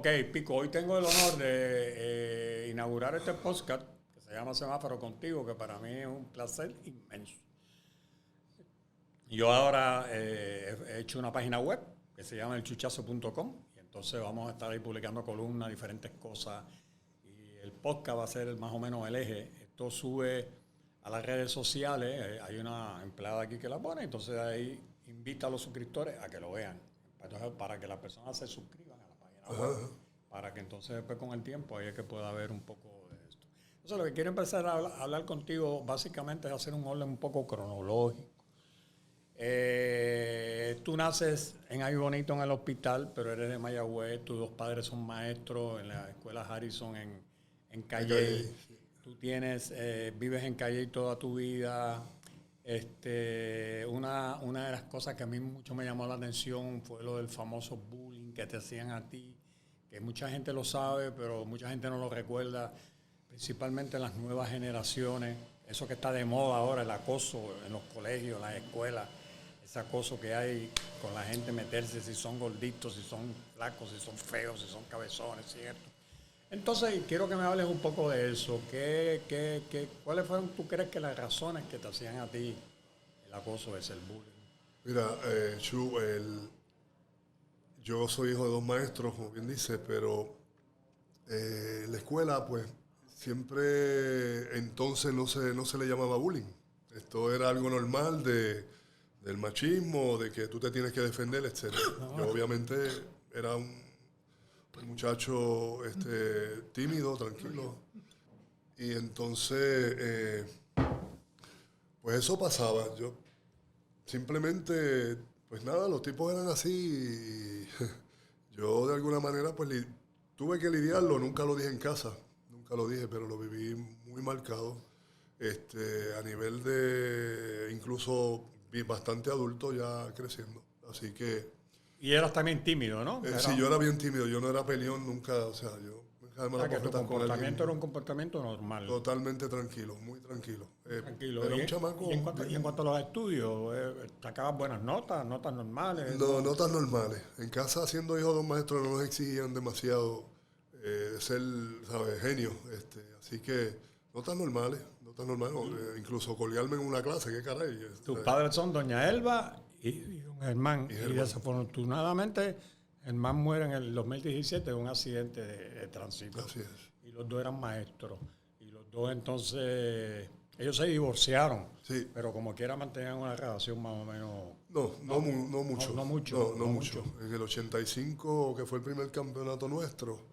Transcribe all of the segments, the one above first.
Ok, Pico, hoy tengo el honor de inaugurar este podcast que se llama Semáforo Contigo, que para mí es un placer inmenso. Yo ahora he hecho una página web que se llama elchuchazo.com y entonces vamos a estar ahí publicando columnas, diferentes cosas, y el podcast va a ser más o menos el eje. Esto sube a las redes sociales, hay una empleada aquí que la pone, entonces ahí invita a los suscriptores a que lo vean, entonces, para que las personas se suscriban a la página web, para que entonces después con el tiempo ahí es que pueda haber un poco de esto. Entonces lo que quiero empezar a hablar contigo básicamente es hacer un orden un poco cronológico. Tú naces en Ay Bonito en el hospital, pero eres de Mayagüez, tus dos padres son maestros en la escuela Harrison en Calley. Sí. Tú vives en Calley toda tu vida. Una de las cosas que a mí mucho me llamó la atención fue lo del famoso bullying que te hacían a ti, que mucha gente lo sabe, pero mucha gente no lo recuerda, principalmente las nuevas generaciones. Eso que está de moda ahora, el acoso en los colegios, en las escuelas, ese acoso que hay con la gente, meterse si son gorditos, si son flacos, si son feos, si son cabezones, ¿cierto? Entonces, quiero que me hables un poco de eso. ¿Cuáles fueron, tú crees que las razones que te hacían a ti el acoso ese, el bullying? Mira, Chu, yo soy hijo de dos maestros, como bien dice, pero en la escuela, pues, siempre entonces no se le llamaba bullying. Esto era algo normal del machismo, de que tú te tienes que defender, etc. Yo obviamente era un muchacho tímido, tranquilo. Y entonces, pues eso pasaba. Yo simplemente, pues nada, los tipos eran así. Y yo de alguna manera, pues tuve que lidiarlo. Nunca lo dije en casa, nunca lo dije, pero lo viví muy marcado. A nivel de incluso bastante adulto ya creciendo. Así que... Y eras también tímido, ¿no? Sí, yo era bien tímido, yo no era peleón nunca, o sea, yo me dejaba que tu comportamiento era un comportamiento normal. Totalmente tranquilo, muy tranquilo. Tranquilo. Era un chamaco. Y en cuanto a los estudios, ¿sacabas buenas notas, notas normales? No, notas normales. En casa, siendo hijo de un maestro, no nos exigían demasiado ser, ¿sabes?, genio. Así que notas normales. Incluso colgarme en una clase, qué caray. Tus padres son doña Elba y don Germán. Y desafortunadamente, Germán muere en el 2017 en un accidente de tránsito. Así es. Y los dos eran maestros. Y los dos entonces, ellos se divorciaron. Sí. Pero como quiera mantenían una relación más o menos... No mucho. No mucho. En el 85, que fue el primer campeonato nuestro,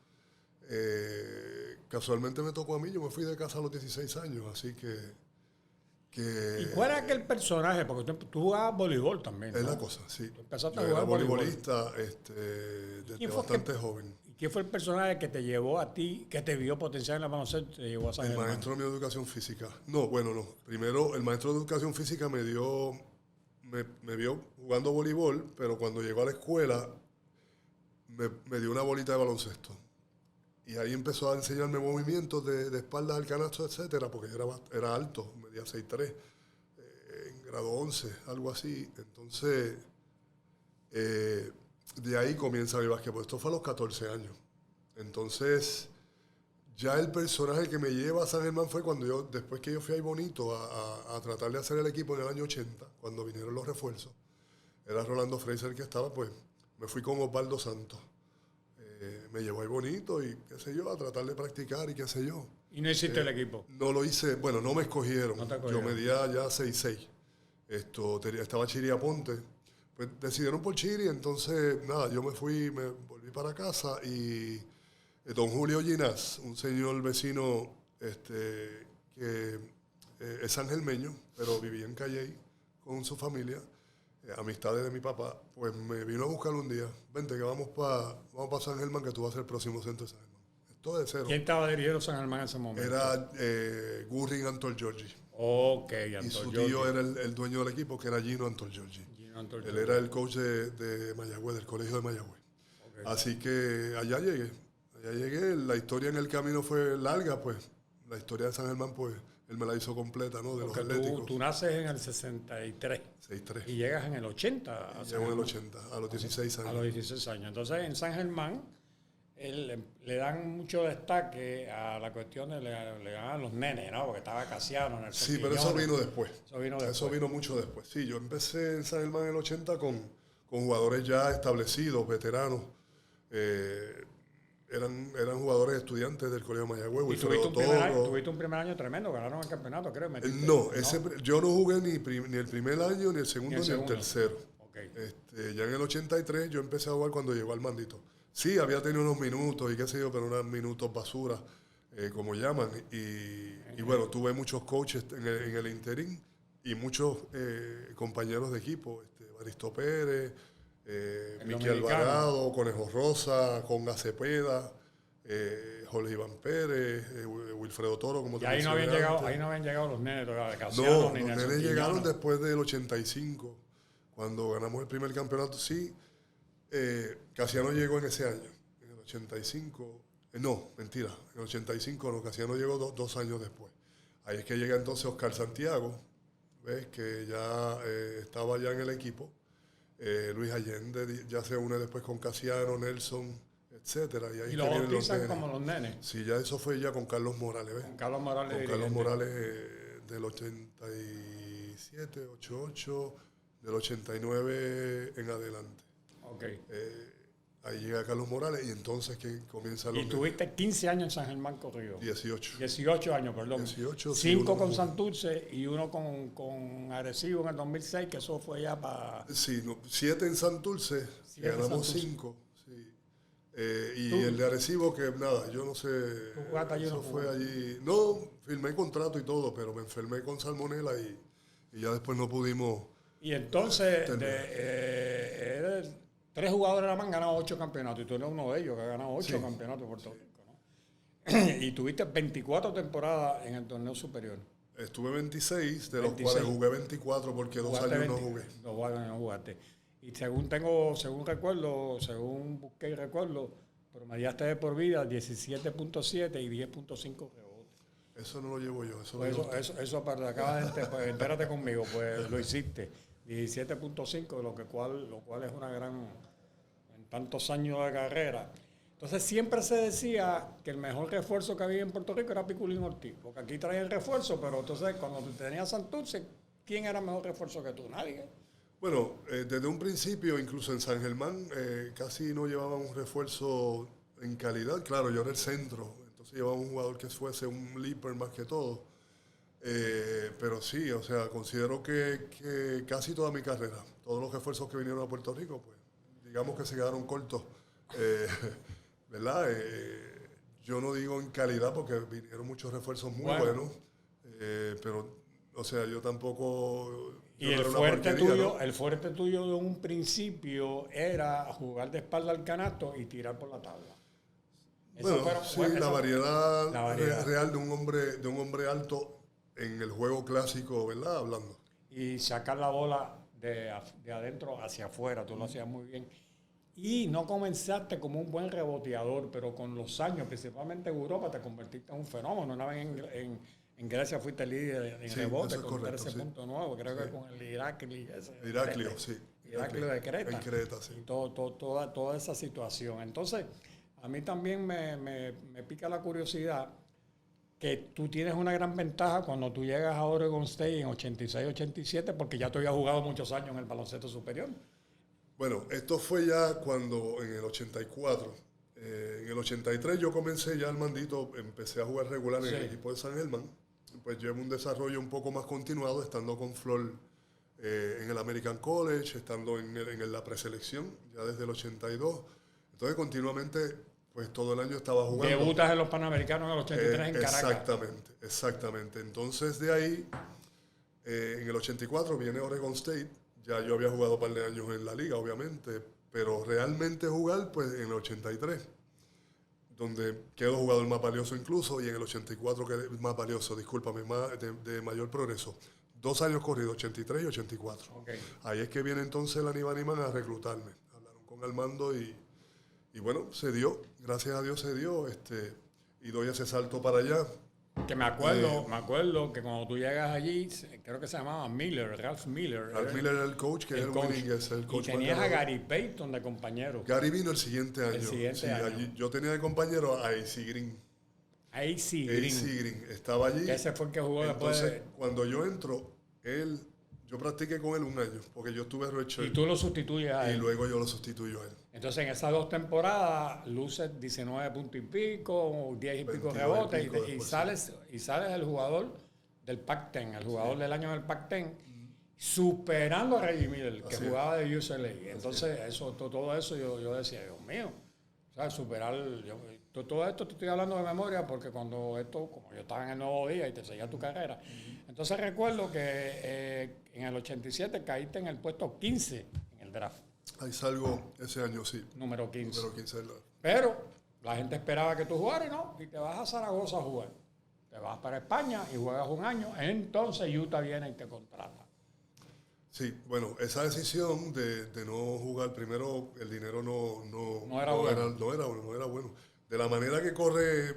casualmente me tocó a mí. Yo me fui de casa a los 16 años, así que... ¿Y cuál era aquel personaje? Porque tú jugabas voleibol también, ¿no? Es la cosa, sí. Tú empezaste yo a jugar era voleibolista desde bastante joven. ¿Y quién fue el personaje que te llevó a ti, que te vio potencial en la baloncesto, te llevó a San Germán? El maestro mío de educación física. No. Primero, el maestro de educación física me vio jugando voleibol, pero cuando llegó a la escuela me dio una bolita de baloncesto. Y ahí empezó a enseñarme movimientos de espaldas al canasto, etcétera, porque yo era alto, medía 6'3", en grado 11, algo así. Entonces, de ahí comienza mi básquetbol. Esto fue a los 14 años. Entonces, ya el personaje que me lleva a San Germán fue después que yo fui ahí Bonito a tratar de hacer el equipo en el año 80, cuando vinieron los refuerzos. Era Rolando Fraser el que estaba, pues me fui con Osvaldo Santos. Me llevó ahí Bonito y qué sé yo, a tratar de practicar y qué sé yo. ¿Y no hiciste el equipo? No lo hice, bueno, no me escogieron. Yo medía ya 6'6". Estaba Chiri Aponte. Pues decidieron por Chiri, entonces nada, yo me volví para casa y don Julio Ginás, un señor vecino que es sangermeño, pero vivía en Calley con su familia, amistades de mi papá, pues me vino a buscar un día. Vente que vamos para San Germán, que tú vas a ser el próximo centro de San Germán. Esto de cero. ¿Quién estaba dirigiendo San Germán en ese momento? Era Gurrin Antol Giorgi. Ok, y su tío era el dueño del equipo, que era Gino Antol Giorgi. Él era el coach de Mayagüez, del colegio de Mayagüez. Okay. Así que allá llegué. La historia en el camino fue larga, pues. La historia de San Germán, pues, él me la hizo completa, ¿no? De porque los atléticos. Tú naces en el 63. 63. Y llegas en el 80. Llego en el 80, a los 16 años. A los 16 años. Entonces, en San Germán, le dan mucho destaque a la cuestión de le dan a los nenes, ¿no? Porque estaba Casiano, Nelson Sí, pero eso vino después. Eso vino mucho después. Sí, yo empecé en San Germán en el 80 con jugadores ya establecidos, veteranos. Eran jugadores estudiantes del Colegio Mayagüez. Y tuviste un primer año tremendo, ganaron el campeonato, creo. Yo no jugué ni el primer año, ni el segundo, ni el tercero. Okay. Ya en el 83 yo empecé a jugar cuando llegó Armandito. Sí, había tenido unos minutos y qué sé yo, pero unos minutos basura, como llaman. Y bueno, tuve muchos coaches en el interín y muchos compañeros de equipo. Baristo Pérez, Miki Alvarado, Conejo Rosa, Conga Cepeda, Jorge Iván Pérez, Wilfredo Toro, como te ahí no habían llegado los nenes todavía de Casiano, no, los nenes llegaron después del 85, cuando ganamos el primer campeonato. Sí, Casiano llegó en ese año, en el 85. No, mentira, en el 85 no, Casiano llegó 2 años después. Ahí es que llega entonces Oscar Santiago, ¿ves? Que ya estaba ya en el equipo. Luis Allende ya se une después con Casiano, Nelson, etcétera. Y lo bautizan como los nenes. Sí, ya eso fue ya con Carlos Morales, ¿ves? Con Carlos Morales. Con Carlos Morales del 87, 88, del 89 en adelante. Okay. Ahí llega Carlos Morales y entonces que comienza los... Y tuviste 15 años en San Germán corrido. 18. 18 años, perdón. 18, 5 con Santurce y 1 con Arecibo en el 2006, que eso fue ya para... Sí, 7 en Santurce, ganamos 5. Sí. Y el de Arecibo, que nada, yo no sé... ¿Tú jugaste allí? Eso fue allí... No, firmé contrato y todo, pero me enfermé con salmonela y ya después no pudimos... Y entonces, 3 jugadores nada más han ganado 8 campeonatos. Y tú eres uno de ellos que ha ganado 8 campeonatos en Puerto Rico, ¿no? Y tuviste 24 temporadas en el torneo superior. Estuve 26, de los cuales jugué 24 porque 2 años no jugué. 2 años no jugaste. Y según busqué y recuerdo, promediaste de por vida 17.7 y 10.5 rebotes. Eso no lo llevo yo. Eso para acá, pues, entérate conmigo, pues lo hiciste. 17.5, lo cual es una gran... en tantos años de carrera. Entonces siempre se decía que el mejor refuerzo que había en Puerto Rico era Piculín Ortiz, porque aquí traía el refuerzo, pero entonces cuando tú tenías Santurce, ¿quién era mejor refuerzo que tú? Nadie. Bueno, desde un principio, incluso en San Germán, casi no llevaban un refuerzo en calidad. Claro, yo era el centro, entonces llevaba un jugador que fuese un leaper más que todo. Pero sí, o sea, considero que casi toda mi carrera, todos los refuerzos que vinieron a Puerto Rico, pues digamos que se quedaron cortos, ¿verdad? Yo no digo en calidad porque vinieron muchos refuerzos muy buenos, pero, o sea, yo tampoco... Y el fuerte tuyo de un principio era jugar de espalda al canasto y tirar por la tabla. La variedad real de un hombre alto en el juego clásico, ¿verdad? Hablando. Y sacar la bola de adentro hacia afuera, tú lo hacías muy bien. Y no comenzaste como un buen reboteador, pero con los años, principalmente en Europa, te convertiste en un fenómeno. Una vez en Grecia fuiste líder en rebote con 13.9, creo que con el Iraklio de Creta. En Creta, sí. Y toda esa situación. Entonces, a mí también me pica la curiosidad que tú tienes una gran ventaja cuando tú llegas a Oregon State en 86-87, porque ya tú habías jugado muchos años en el baloncesto superior. Bueno, esto fue ya cuando en el 84. En el 83 yo comencé ya Armandito, empecé a jugar regular en el equipo de San Germán. Pues llevo un desarrollo un poco más continuado, estando con Flor en el American College, estando en la preselección, ya desde el 82. Entonces, continuamente, pues todo el año estaba jugando. Debutas en los Panamericanos en el 83 en Caracas. Exactamente. Entonces, de ahí, en el 84 viene Oregon State. Ya yo había jugado un par de años en la liga, obviamente, pero realmente jugar, pues en el 83, donde quedó jugador más valioso incluso, y en el 84 quedé más valioso, discúlpame, de mayor progreso. 2 años corridos, 83 y 84. Okay. Ahí es que viene entonces el Aníbal a reclutarme. Hablaron con Armando y bueno, se dio, gracias a Dios se dio, y doy ese salto para allá. Que me acuerdo que cuando tú llegas allí, creo que se llamaba Ralph Miller. Ralph Miller era el coach, que es el winning, es el coach. Y tenías a Gary Payton de compañero. Gary vino el siguiente año. Allí, yo tenía de compañero a AC Green. AC Green estaba allí. Que ese fue el que jugó Entonces, después. Cuando yo entro, yo practiqué con él un año, porque yo estuve redshirt. Y tú lo sustituyes a él. Y luego yo lo sustituyo a él. Entonces, en esas 2 temporadas, luces 19 puntos y pico, 10 y pico rebotes, y sales el jugador del Pac-10, el jugador del año del Pac-10, superando a Reggie Miller, que jugaba de UCLA. Entonces, todo eso yo decía, Dios mío, o sea, superar... todo esto te estoy hablando de memoria porque como yo estaba en el Nuevo Día y te seguía tu carrera. Entonces, recuerdo que en el 87 caíste en el puesto 15 en el draft. Ahí salgo ese año, sí. Número 15. Número 15 del draft. Pero la gente esperaba que tú jugaras y te vas a Zaragoza a jugar. Te vas para España y juegas un año. Entonces Utah viene y te contrata. Sí, bueno, esa decisión de no jugar, primero el dinero no era bueno. De la manera que corre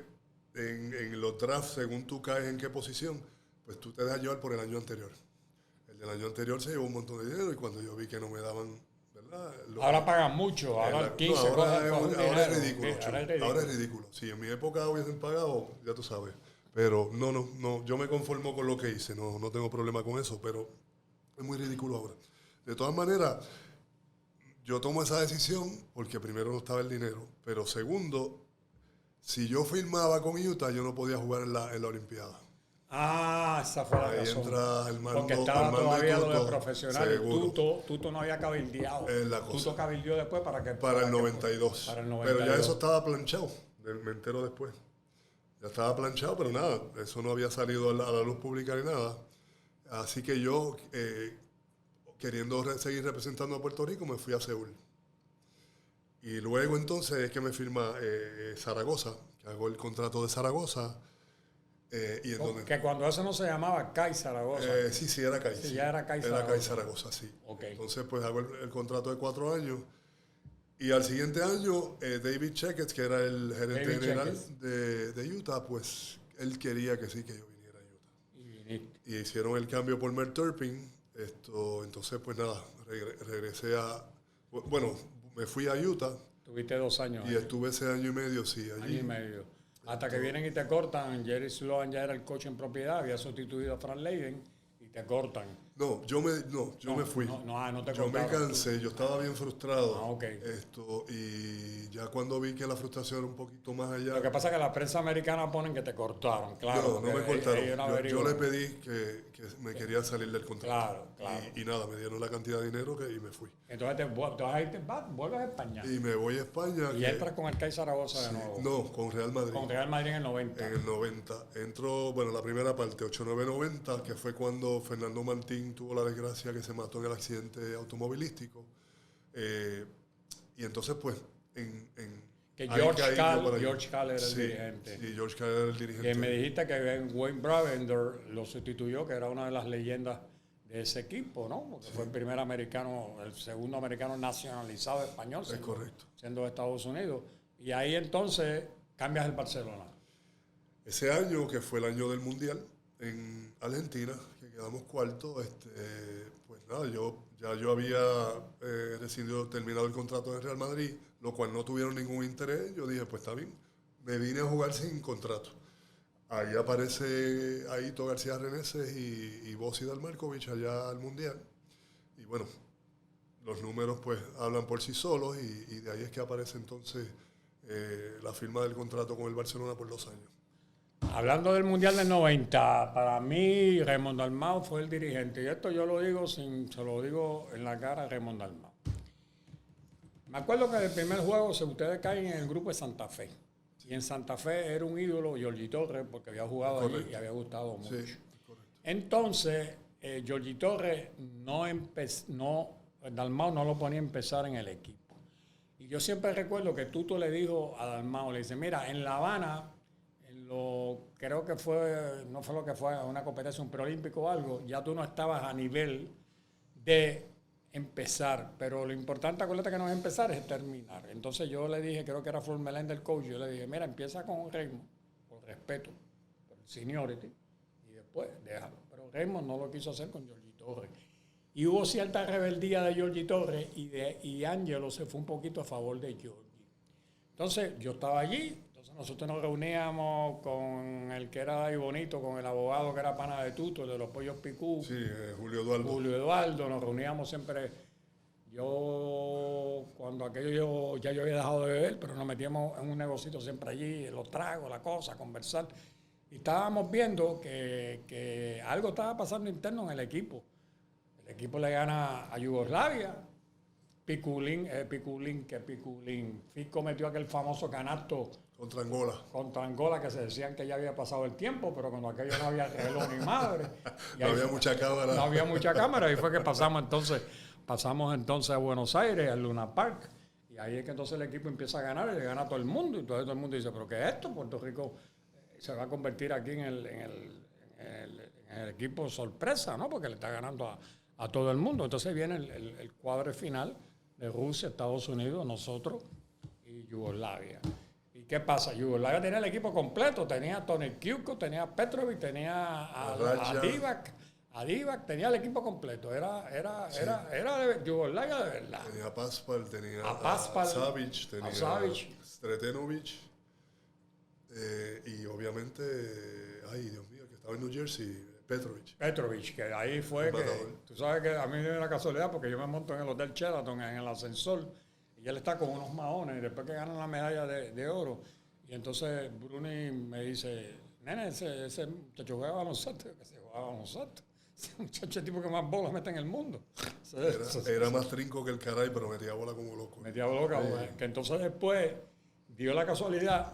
en los drafts, según tú caes en qué posición, pues tú te dejas llevar por el año anterior. El del año anterior se llevó un montón de dinero y cuando yo vi que no me daban... Ahora pagan mucho, ahora el 15 ahora es ridículo. Ahora es ridículo. Si en mi época hubiesen pagado, ya tú sabes. Pero no, yo me conformo con lo que hice, no tengo problema con eso, pero es muy ridículo ahora. De todas maneras, yo tomo esa decisión porque primero no estaba el dinero, pero segundo, si yo firmaba con Utah, yo no podía jugar en la Olimpiada. Esa fue la razón. Ahí entra el mando. Porque estaba todavía lo de profesional. Tuto no había cabildeado. Tuto cabildeó después para el 92. Para el 92. Pero ya eso estaba planchado. Me entero después. Ya estaba planchado, pero nada. Eso no había salido a la luz pública ni nada. Así que yo, queriendo seguir representando a Puerto Rico, me fui a Seúl. Y luego entonces es que me firma Zaragoza, que hago el contrato de Zaragoza. Que cuando eso no se llamaba CAI Zaragoza. Sí, era CAI. Sí, ya era CAI Zaragoza. Era CAI Zaragoza, sí. Okay. Entonces, pues hago el contrato de 4 años. Y al siguiente año, David Checketts, que era el gerente general de Utah, pues él quería que sí, que yo viniera a Utah. Y hicieron el cambio por Mel Turpin. Entonces, pues nada, regresé bueno, me fui a Utah. Tuviste 2 años. Y estuve ese año y medio, sí, allí. Año y medio. Hasta que vienen y te cortan. Jerry Sloan ya era el coach en propiedad, había sustituido a Frank Leiden y te cortan. Yo me fui. No te yo me cortaron. cansé, yo estaba bien frustrado. Okay. Y ya cuando vi que la frustración era un poquito más allá. Lo que pasa es que la prensa americana ponen que te cortaron, claro. No me cortaron. Yo le pedí que me quería salir del contrato. Claro. Y nada, me dieron la cantidad de dinero y me fui. Entonces vuelves a España. Y me voy a España. Y entras con el CAI Zaragoza de nuevo. No, con Real Madrid. Con Real Madrid en el 90. En el 90. Entró, la primera parte, 8-9-90, que fue cuando Fernando Martín tuvo la desgracia que se mató en el accidente automovilístico. Y entonces, pues, que George Karl era el dirigente. Sí, George Karl era el dirigente. Que me dijiste que Wayne Bravender lo sustituyó, que era una de las leyendas de ese equipo, ¿no? Porque fue el segundo americano nacionalizado español. Es correcto. Siendo de Estados Unidos. Y ahí entonces cambias el Barcelona. Ese año, que fue el año del Mundial en Argentina, que quedamos cuarto, pues nada, yo había terminado el contrato de Real Madrid, lo cual no tuvieron ningún interés. Yo dije, pues está bien, me vine a jugar sin contrato. Ahí aparece Aito García Reneses y Bossi Dalmarkovich allá al Mundial. Y bueno, los números pues hablan por sí solos y de ahí es que aparece entonces la firma del contrato con el Barcelona por 2 años. Hablando del Mundial del 90, para mí Raymond Dalmau fue el dirigente. Y esto yo lo digo se lo digo en la cara a Raymond Dalmau. Me acuerdo que en el primer juego ustedes caen en el grupo de Santa Fe. Y en Santa Fe era un ídolo, Giorgi Torres, porque había jugado allí y había gustado mucho. Sí, entonces, Giorgi Torres Dalmau no lo ponía a empezar en el equipo. Y yo siempre recuerdo que Tuto le dijo a Dalmau, le dice, mira, en La Habana, creo que no fue lo que fue una competencia, un preolímpico o algo, ya tú no estabas a nivel de empezar, pero lo importante, acuérdate que no es empezar, es terminar. Entonces yo le dije, creo que era Flor Meléndez el coach, yo le dije, mira, empieza con Raymond, por respeto, pero seniority, y después déjalo. Pero Raymond no lo quiso hacer con Georgie Torres. Y hubo cierta rebeldía de Georgie Torres y Angelo se fue un poquito a favor de Georgie. Entonces yo estaba allí, entonces nosotros nos reuníamos con el que era ahí bonito, con el abogado que era pana de Tuto, el de los pollos picú. Sí, Julio Eduardo. Julio Eduardo, nos reuníamos siempre. Cuando aquello ya yo había dejado de beber, pero nos metíamos en un negocito siempre allí, los tragos, la cosa, conversar. Y estábamos viendo que algo estaba pasando interno en el equipo. El equipo le gana a Yugoslavia. Piculín. Fico metió aquel famoso canasto contra Angola, que se decían que ya había pasado el tiempo, pero cuando aquello no había reloj ni madre. No había mucha cámara. No había mucha cámara, y fue que pasamos entonces a Buenos Aires, al Luna Park, y ahí es que entonces el equipo empieza a ganar y le gana a todo el mundo, y todo el mundo dice, ¿pero qué es esto? Puerto Rico se va a convertir aquí en el equipo sorpresa, ¿no? Porque le está ganando a todo el mundo. Entonces viene el cuadro final de Rusia, Estados Unidos, nosotros y Yugoslavia. ¿Y qué pasa? Yugoslavia tenía el equipo completo, tenía a Tony Kukoc, tenía a Petrovic, tenía a Divac, tenía el equipo completo. Era de Yugoslavia de verdad. Tenía a Paspal, tenía a Savic, tenía a Sretenovic. Y obviamente, ay Dios mío, que estaba en New Jersey, Petrovic, que ahí fue que, tú sabes que a mí me dio la casualidad porque yo me monto en el Hotel Sheraton, en el ascensor, y él está con unos maones, y después que ganan la medalla de oro, y entonces Bruni me dice, nene, ese muchacho juega baloncesto, que se juega baloncesto. Ese muchacho es el tipo que más bolas mete en el mundo. Era más trinco que el caray, pero metía bola como loco. Metía bola, que entonces después dio la casualidad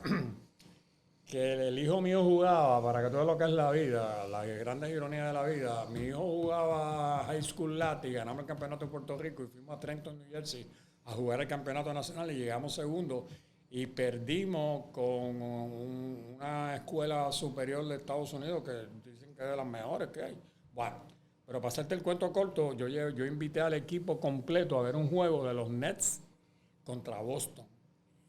que el hijo mío jugaba, para que todo lo que es la vida, las grandes ironías de la vida, mi hijo jugaba High School Latin, ganamos el campeonato en Puerto Rico y fuimos a Trenton, New Jersey, a jugar el campeonato nacional y llegamos segundo y perdimos con una escuela superior de Estados Unidos que dicen que es de las mejores que hay. Bueno, pero para hacerte el cuento corto, yo invité al equipo completo a ver un juego de los Nets contra Boston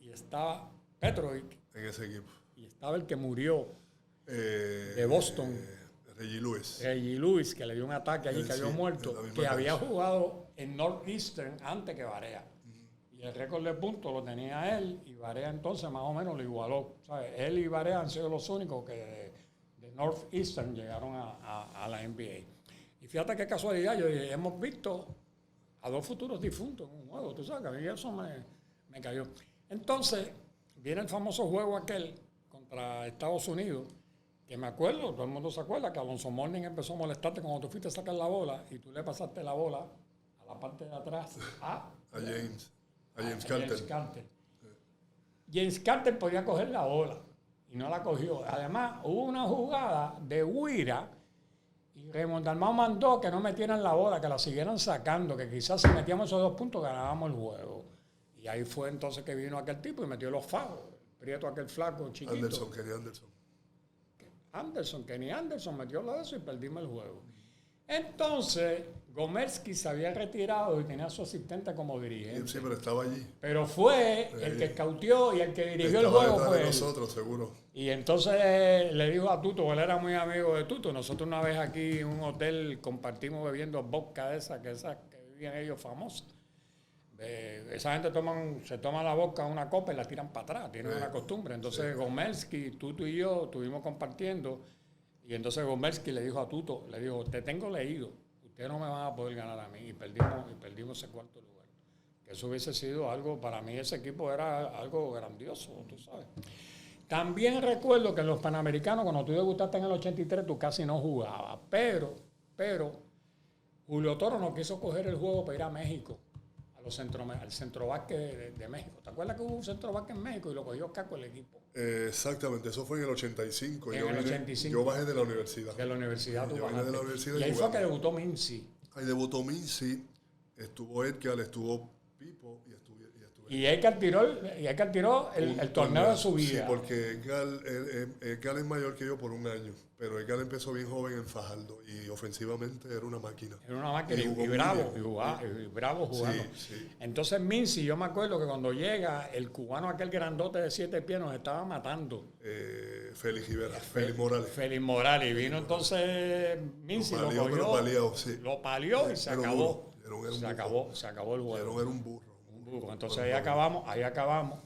y estaba Petrovic en ese equipo. Y estaba el que murió de Boston. Reggie Lewis, que le dio un ataque allí, cayó muerto, que había jugado en Northeastern antes que Barea. Y el récord de puntos lo tenía él, y Barea entonces más o menos lo igualó. ¿Sabes? Él y Barea han sido los únicos que de Northeastern llegaron a la NBA. Y fíjate qué casualidad, yo dije, hemos visto a dos futuros difuntos en un juego. Tú sabes que a mí eso me cayó. Entonces, viene el famoso juego aquel contra Estados Unidos, que me acuerdo, todo el mundo se acuerda que Alonso Mourning empezó a molestarte cuando tú fuiste a sacar la bola y tú le pasaste la bola a la parte de atrás a James Carter. James Carter podía coger la bola y no la cogió. Además, hubo una jugada de Huira y Raymond Dalmau mandó que no metieran la bola, que la siguieran sacando, que quizás si metíamos esos 2 puntos ganábamos el juego. Y ahí fue entonces que vino aquel tipo y metió los fajos. Prieto, aquel flaco, chiquito. Kenny Anderson metió la de eso y perdimos el juego. Entonces, Gomersky se había retirado y tenía a su asistente como dirigente. Sí, pero estaba allí. Pero fue el que escautió y el que dirigió el juego fue nosotros, seguro. Y entonces le dijo a Tuto, él era muy amigo de Tuto. Nosotros una vez aquí en un hotel compartimos bebiendo vodka esa que vivían ellos famosos. Esa gente se toma la vodka una copa y la tiran para atrás, tienen una costumbre. Entonces Gomersky, Tuto y yo estuvimos compartiendo y entonces Gomersky le dijo a Tuto, le dijo, te tengo leído, ustedes no me van a poder ganar a mí, y perdimos ese 4º lugar. Que eso hubiese sido algo, para mí ese equipo era algo grandioso, tú sabes. También recuerdo que en los Panamericanos, cuando tú debutaste en el 83, tú casi no jugabas, pero Julio Toro no quiso coger el juego para ir a México. Al centro básquet de México. ¿Te acuerdas que hubo un centro básquet en México y lo cogió Caco el equipo? Exactamente, eso fue en el 85. En el 85. Yo bajé de la universidad. De la universidad yo bajé de la universidad y ahí fue que debutó Mincy. Ahí debutó Mincy, estuvo Edgar, estuvo Pipo y estuve Y Edgar tiró el torneo de su vida. Sí, porque Edgar es mayor que yo por un año, pero Edgar empezó bien joven en Fajardo y ofensivamente era una máquina. Era una máquina y bravo jugando. Sí. Entonces Mincy, yo me acuerdo que cuando llega, el cubano aquel grandote de 7 pies nos estaba matando. Félix Rivera, Félix Morales. Félix Morales. Y vino entonces Mincy, lo palió y se acabó. Se acabó el juego. Jerón era un burro. Entonces ahí acabamos.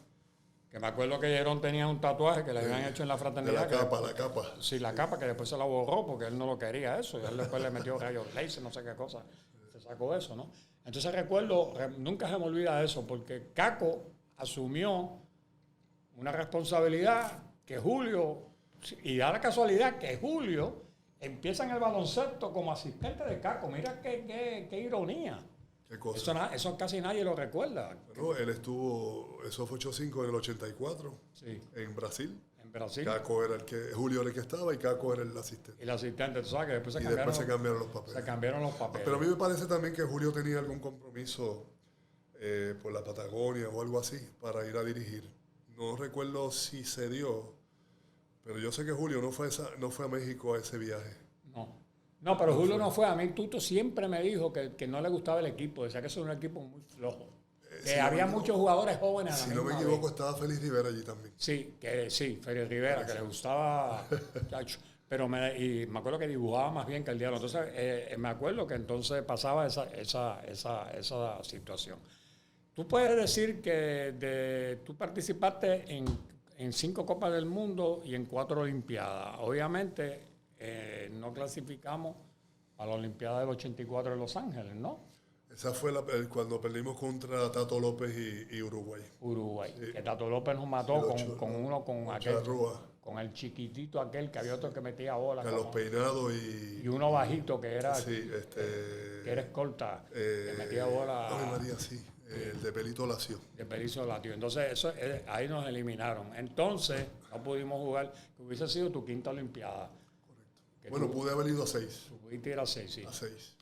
Que me acuerdo que Jerón tenía un tatuaje que le habían hecho en la fraternidad. La capa. Sí, la capa, que después se la borró porque él no lo quería eso. Y él después le metió rayos láser, no sé qué cosa. Se sacó eso, ¿no? Entonces recuerdo, nunca se me olvida eso, porque Caco asumió una responsabilidad que Julio, y da la casualidad que Julio empieza en el baloncesto como asistente de Caco. Mira qué ironía. ¿Qué cosa? Eso casi nadie lo recuerda. Bueno, él estuvo, eso fue 8-5 en el 84, sí, en Brasil. En Brasil. Caco era Julio era el que estaba y Caco era el asistente. Y el asistente, tú sabes que después se cambiaron los papeles. Se cambiaron los papeles. Pero a mí me parece también que Julio tenía algún compromiso por la Patagonia o algo así para ir a dirigir. No recuerdo si se dio, pero yo sé que Julio no fue a México a ese viaje. No, pero Julio no fue. A mí Tuto siempre me dijo que no le gustaba el equipo. Decía que eso era un equipo muy flojo. Que había muchos jugadores jóvenes. Si no me equivoco, estaba Félix Rivera allí también. Sí, Félix Rivera, que le gustaba. Pero me acuerdo que dibujaba más bien que el diablo. Entonces, me acuerdo que entonces pasaba esa situación. Tú puedes decir que tú participaste en 5 Copas del Mundo y en 4 Olimpiadas. Obviamente, no clasificamos a la Olimpiada del 84 en Los Ángeles, ¿no? Esa fue cuando perdimos contra Tato López y Uruguay. Sí. Que Tato López nos mató con el chiquitito aquel, que había otro que metía bola. Con los peinados y uno bajito que era, sí, que era escolta, que metía bola. Ay, María, sí. El de pelito lacio. De pelito lacio. Entonces, ahí nos eliminaron. Entonces, no pudimos jugar, que hubiese sido tu 5ª Olimpiada. Bueno, pude haber ido a 6. Pudiste ir a 6, sí.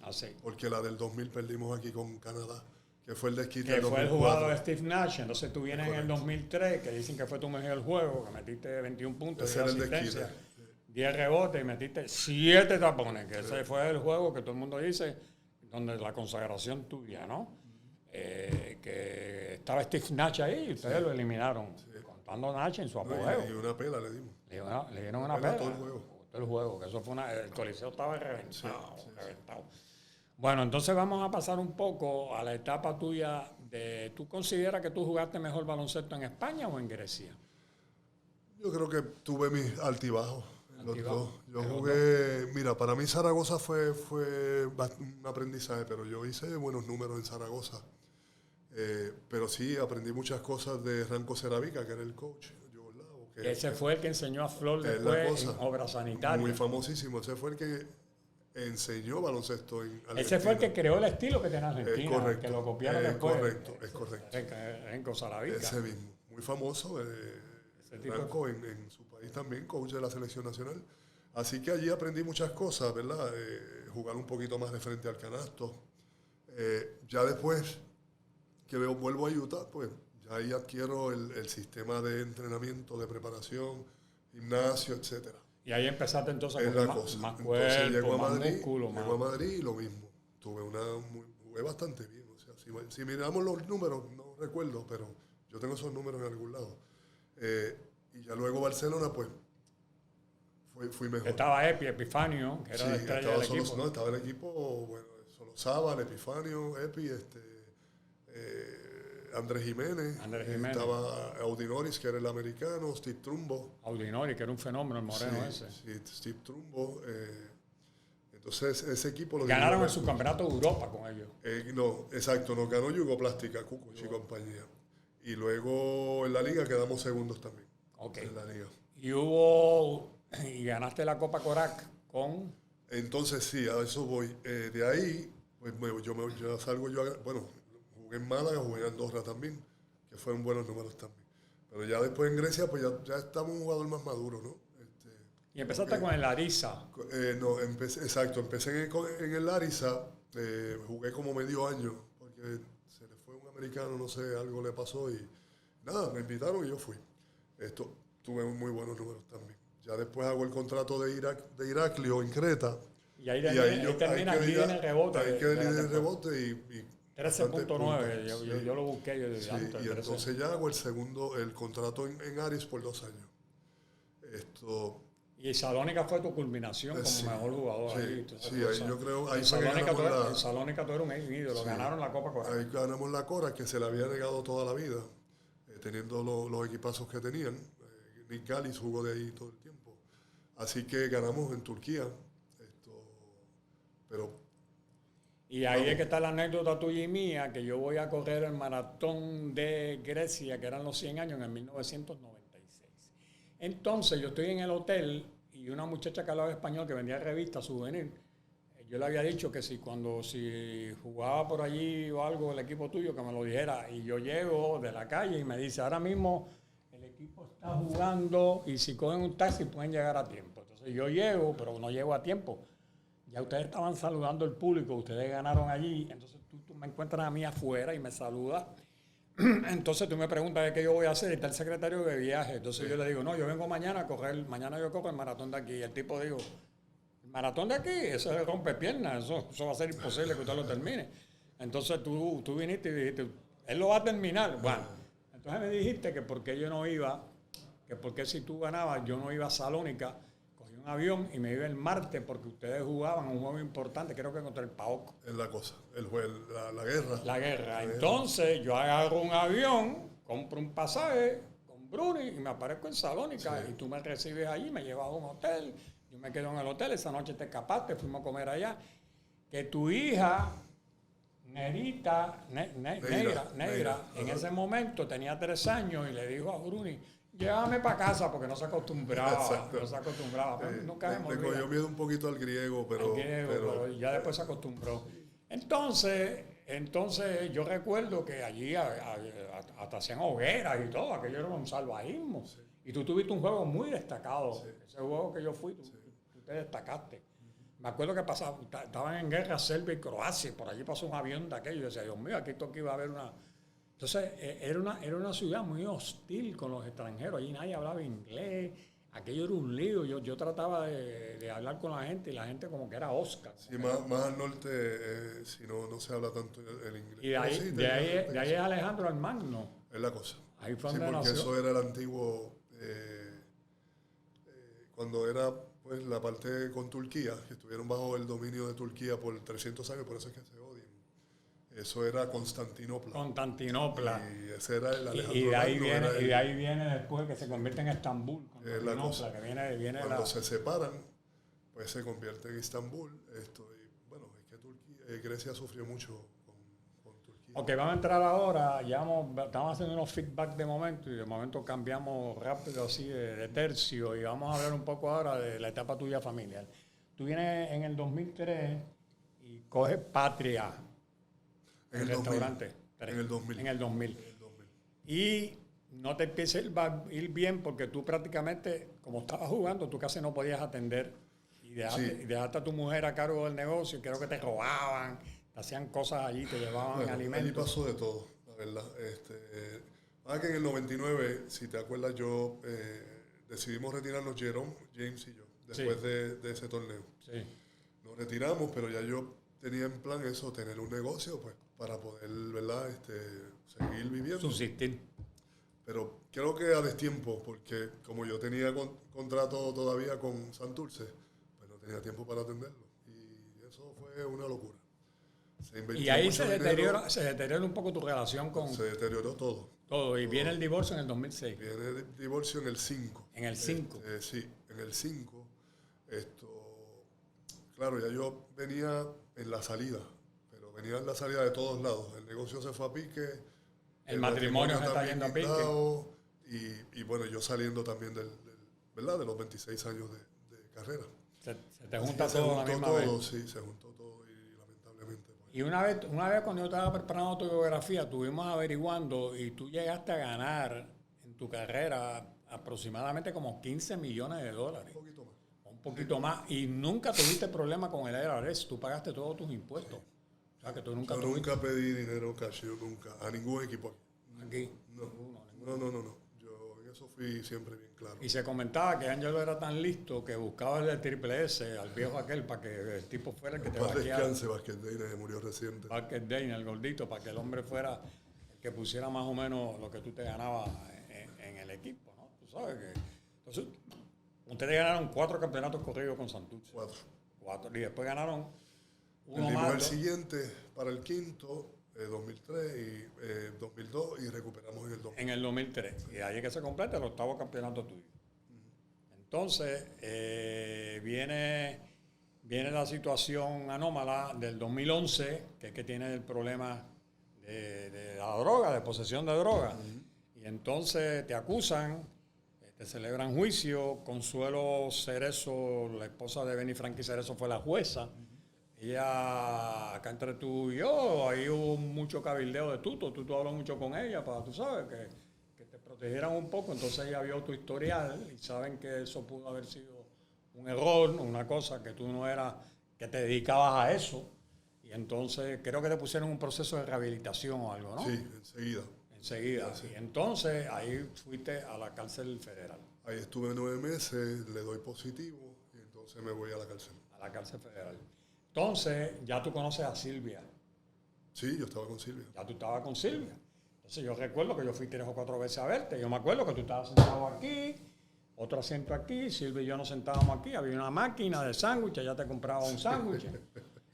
A 6. Porque la del 2000 perdimos aquí con Canadá, que fue el desquite del 2004. Que fue el jugador de Steve Nash. Entonces tú vienes en el 2003, que dicen que fue tu mejor juego, que metiste 21 puntos, ese 10 asistencia, 10 rebotes y metiste 7 tapones, que ese fue el juego que todo el mundo dice, donde la consagración tuya, ¿no? Que estaba Steve Nash ahí y ustedes lo eliminaron, contando Nash en su apogeo. Y una pela le dimos. Le dieron una pela. Todo el juego. El juego, que eso fue el Coliseo estaba reventado. Bueno, entonces vamos a pasar un poco a la etapa tuya de, ¿tú consideras que tú jugaste mejor baloncesto en España o en Grecia? Yo creo que tuve mis altibajos. Los dos. Yo jugué, mira, para mí Zaragoza fue un aprendizaje, pero yo hice buenos números en Zaragoza. Pero sí, aprendí muchas cosas de Ranco Ceravica, que era el coach. Ese fue el que enseñó a Flor después en obras sanitarias. Muy famosísimo. Ese fue el que enseñó baloncesto en Argentina. Ese fue el que creó el estilo que tiene Argentina. Correcto. Que lo copiaron después. Es correcto. Renko Ceravica. Ese mismo. Muy famoso. Ranco en su país también, coach de la selección nacional. Así que allí aprendí muchas cosas, ¿verdad? Jugar un poquito más de frente al canasto. Ya después que vuelvo a Utah, pues ahí adquiero el sistema de entrenamiento, de preparación, gimnasio, etcétera. Y ahí empezaste entonces con más cuerpo, más músculo. Llego a Madrid y lo mismo. Jugué bastante bien. O sea, si miramos los números, no recuerdo, pero yo tengo esos números en algún lado. Y ya luego Barcelona, pues, fui mejor. Estaba Epifanio, que era la estrella del equipo. No, estaba el equipo, bueno, Solozábal, Epifanio, Andrés Jiménez, estaba Audinoris, que era el americano, Steve Trumbo. Audinoris, que era un fenómeno, el moreno ese. Sí, Steve Trumbo. Entonces, ese equipo lo ganaron el subcampeonato de Europa con ellos. No, exacto, nos ganó Yugoplástica, Kukoc y compañía. Y luego en la liga quedamos segundos también. En la liga. Y ganaste la Copa Korak con... Entonces, sí, a eso voy. De ahí, pues yo salgo, jugué en Málaga, jugué en Andorra también, que fueron buenos números también. Pero ya después en Grecia, pues ya estamos un jugador más maduro, ¿no? Y empezaste con el Larissa. Empecé en el Larissa, jugué como medio año, porque se le fue un americano, no sé, algo le pasó y nada, me invitaron y yo fui. Tuve muy buenos números también. Ya después hago el contrato de Iraklio en Creta. Y ahí termina líder en el rebote. Ahí quedé líder en el rebote y 13.9, yo lo busqué. Sí, y entonces ya hago el contrato en Aris por 2 años. Y Salónica fue tu culminación como mejor jugador. Ahí yo creo. Ahí en Salónica tú eres un ídolo, ganaron la Copa Cora. Ahí ganamos la Cora, que se le había negado toda la vida, teniendo los equipazos que tenían. Nick Galis jugó de ahí todo el tiempo. Así que ganamos en Turquía. Y ahí es que está la anécdota tuya y mía, que yo voy a correr el maratón de Grecia, que eran los 100 años, en el 1996. Entonces yo estoy en el hotel y una muchacha que hablaba español, que vendía revistas, souvenir, yo le había dicho que si jugaba por allí o algo el equipo tuyo, que me lo dijera. Y yo llego de la calle y me dice, ahora mismo el equipo está jugando y si cogen un taxi pueden llegar a tiempo. Entonces yo llego, pero no llego a tiempo. Ya ustedes estaban saludando al público, ustedes ganaron allí, entonces tú me encuentras a mí afuera y me saludas. Entonces tú me preguntas de qué yo voy a hacer y está el secretario de viaje. Entonces yo le digo, no, yo vengo mañana a correr, mañana yo corro el maratón de aquí. Y el tipo dijo, ¿el maratón de aquí? Eso es rompepiernas, eso va a ser imposible que usted lo termine. Entonces tú viniste y dijiste, él lo va a terminar. Bueno, entonces me dijiste que por qué yo no iba, que por qué si tú ganabas yo no iba a Salónica, un avión y me iba el martes porque ustedes jugaban un juego importante, creo que contra el PAOK. Es la cosa, la guerra. La guerra. Entonces yo agarro un avión, compro un pasaje con Bruni y me aparezco en Salónica y tú me recibes allí, me llevas a un hotel, yo me quedo en el hotel, esa noche te escapaste, fuimos a comer allá. Que tu hija, Negra, en ese momento tenía 3 años y le dijo a Bruni, llévame para casa porque no se acostumbraba. Nunca me cogió miedo un poquito al griego, pero ya después se acostumbró. Entonces yo recuerdo que allí hasta hacían hogueras y todo, aquello era un salvajismo. Sí. Y tú tuviste un juego muy destacado. Sí. Ese juego que yo fui, tú te destacaste. Me acuerdo que estaban en guerra Serbia y Croacia, y por allí pasó un avión de aquello. Yo decía, Dios mío, aquí iba a haber una... Entonces, era una ciudad muy hostil con los extranjeros. Allí nadie hablaba inglés. Aquello era un lío. Yo trataba de hablar con la gente y la gente como que era Oscar. Sí, más al norte, si no se habla tanto el inglés. Y de ahí es Alejandro el Magno. Es la cosa. Ahí fue porque nació. Eso era el antiguo... cuando era pues la parte con Turquía, que estuvieron bajo el dominio de Turquía por 300 años, por eso es que se odian. Eso era Constantinopla. Y ese era el Alejandro. Y de ahí viene después que se convierte en Estambul. Constantinopla, que viene cuando se separan, pues se convierte en Estambul. Y bueno, es que Grecia sufrió mucho con Turquía. Ok, vamos a entrar ahora. Estamos haciendo unos feedback de momento y de momento cambiamos rápido así de tercio y vamos a hablar un poco ahora de la etapa tuya familiar. Tú vienes en el 2003 y coges Patria. En el restaurante. En el 2000. En el 2000. Y no te empieza a ir bien porque tú prácticamente, como estabas jugando, tú casi no podías atender. Y dejaste a tu mujer a cargo del negocio y creo que te robaban, te hacían cosas allí, te llevaban alimentos. Allí pasó de todo, la verdad. Que en el 99, si te acuerdas, decidimos retirarnos Jerome, James y yo, después de ese torneo. Sí. Nos retiramos, pero ya yo tenía en plan eso, tener un negocio, pues, para poder, ¿verdad? Seguir viviendo. Subsistir. Pero creo que a destiempo, porque como yo tenía contrato todavía con Santurce, pues no tenía tiempo para atenderlo. Y eso fue una locura. Y ahí se deteriora un poco tu relación con... Se deterioró todo. Todo. Y viene el divorcio en el 2006. Viene el divorcio en el 5. ¿En el 5? Sí, en el 5. Claro, ya yo venía en la salida. Venía en la salida de todos lados. El negocio se fue a pique. El matrimonio se está yendo a pique. Y bueno, yo saliendo también ¿verdad? De los 26 años de carrera. Se te junta todo a la misma vez. Sí, se juntó todo y lamentablemente. Pues. Y una vez cuando yo estaba preparando tu biografía, estuvimos averiguando y tú llegaste a ganar en tu carrera aproximadamente como $15 millones. Un poquito más. Y nunca tuviste problema con el IRS. Tú pagaste todos tus impuestos. O sea, que tú nunca Yo tuviste nunca pedí dinero cash, yo nunca, a ningún equipo. aquí. No. Yo en eso fui siempre bien claro. Y se comentaba que Ángelo era tan listo que buscaba el de Triple S al viejo aquel para que el tipo fuera el que te Paz vaqueara. descanse, Vázquez Deine murió reciente. Vázquez Deine, el gordito, para que el hombre fuera el que pusiera más o menos lo que tú te ganabas en el equipo, ¿no? Tú sabes que... Entonces, ustedes ganaron 4 campeonatos corridos con Santurce. 4. Y después ganaron uno Perdimos más. el siguiente para el quinto, 2003 y 2002, y recuperamos en el 2000. En el 2003. Y ahí es que se completa el 8º campeonato tuyo. Entonces, viene la situación anómala del 2011, que es que tiene el problema de la droga, de posesión de droga. Y entonces te acusan, te celebran juicio. Consuelo Cerezo, la esposa de Benny Frankie Cerezo, fue la jueza. Ella, acá entre tú y yo, ahí hubo mucho cabildeo de Tuto habló mucho con ella para, tú sabes, que te protegieran un poco. Entonces ella vio tu historial y saben que eso pudo haber sido un error, una cosa que tú no eras, que te dedicabas a eso. Y entonces creo que te pusieron un proceso de rehabilitación o algo, ¿no? Sí, enseguida. Sí. Y entonces ahí fuiste a la cárcel federal. Ahí estuve 9 meses, le doy positivo y entonces me voy a la cárcel. A la cárcel federal. Entonces ya tú conoces a Silvia. Sí, yo estaba con Silvia. Ya tú estabas con Silvia. Entonces yo recuerdo que yo fui 3 o 4 veces a verte. Yo me acuerdo que tú estabas sentado aquí, otro asiento aquí, Silvia y yo nos sentábamos aquí, había una máquina de sándwiches, ella te compraba un sándwich.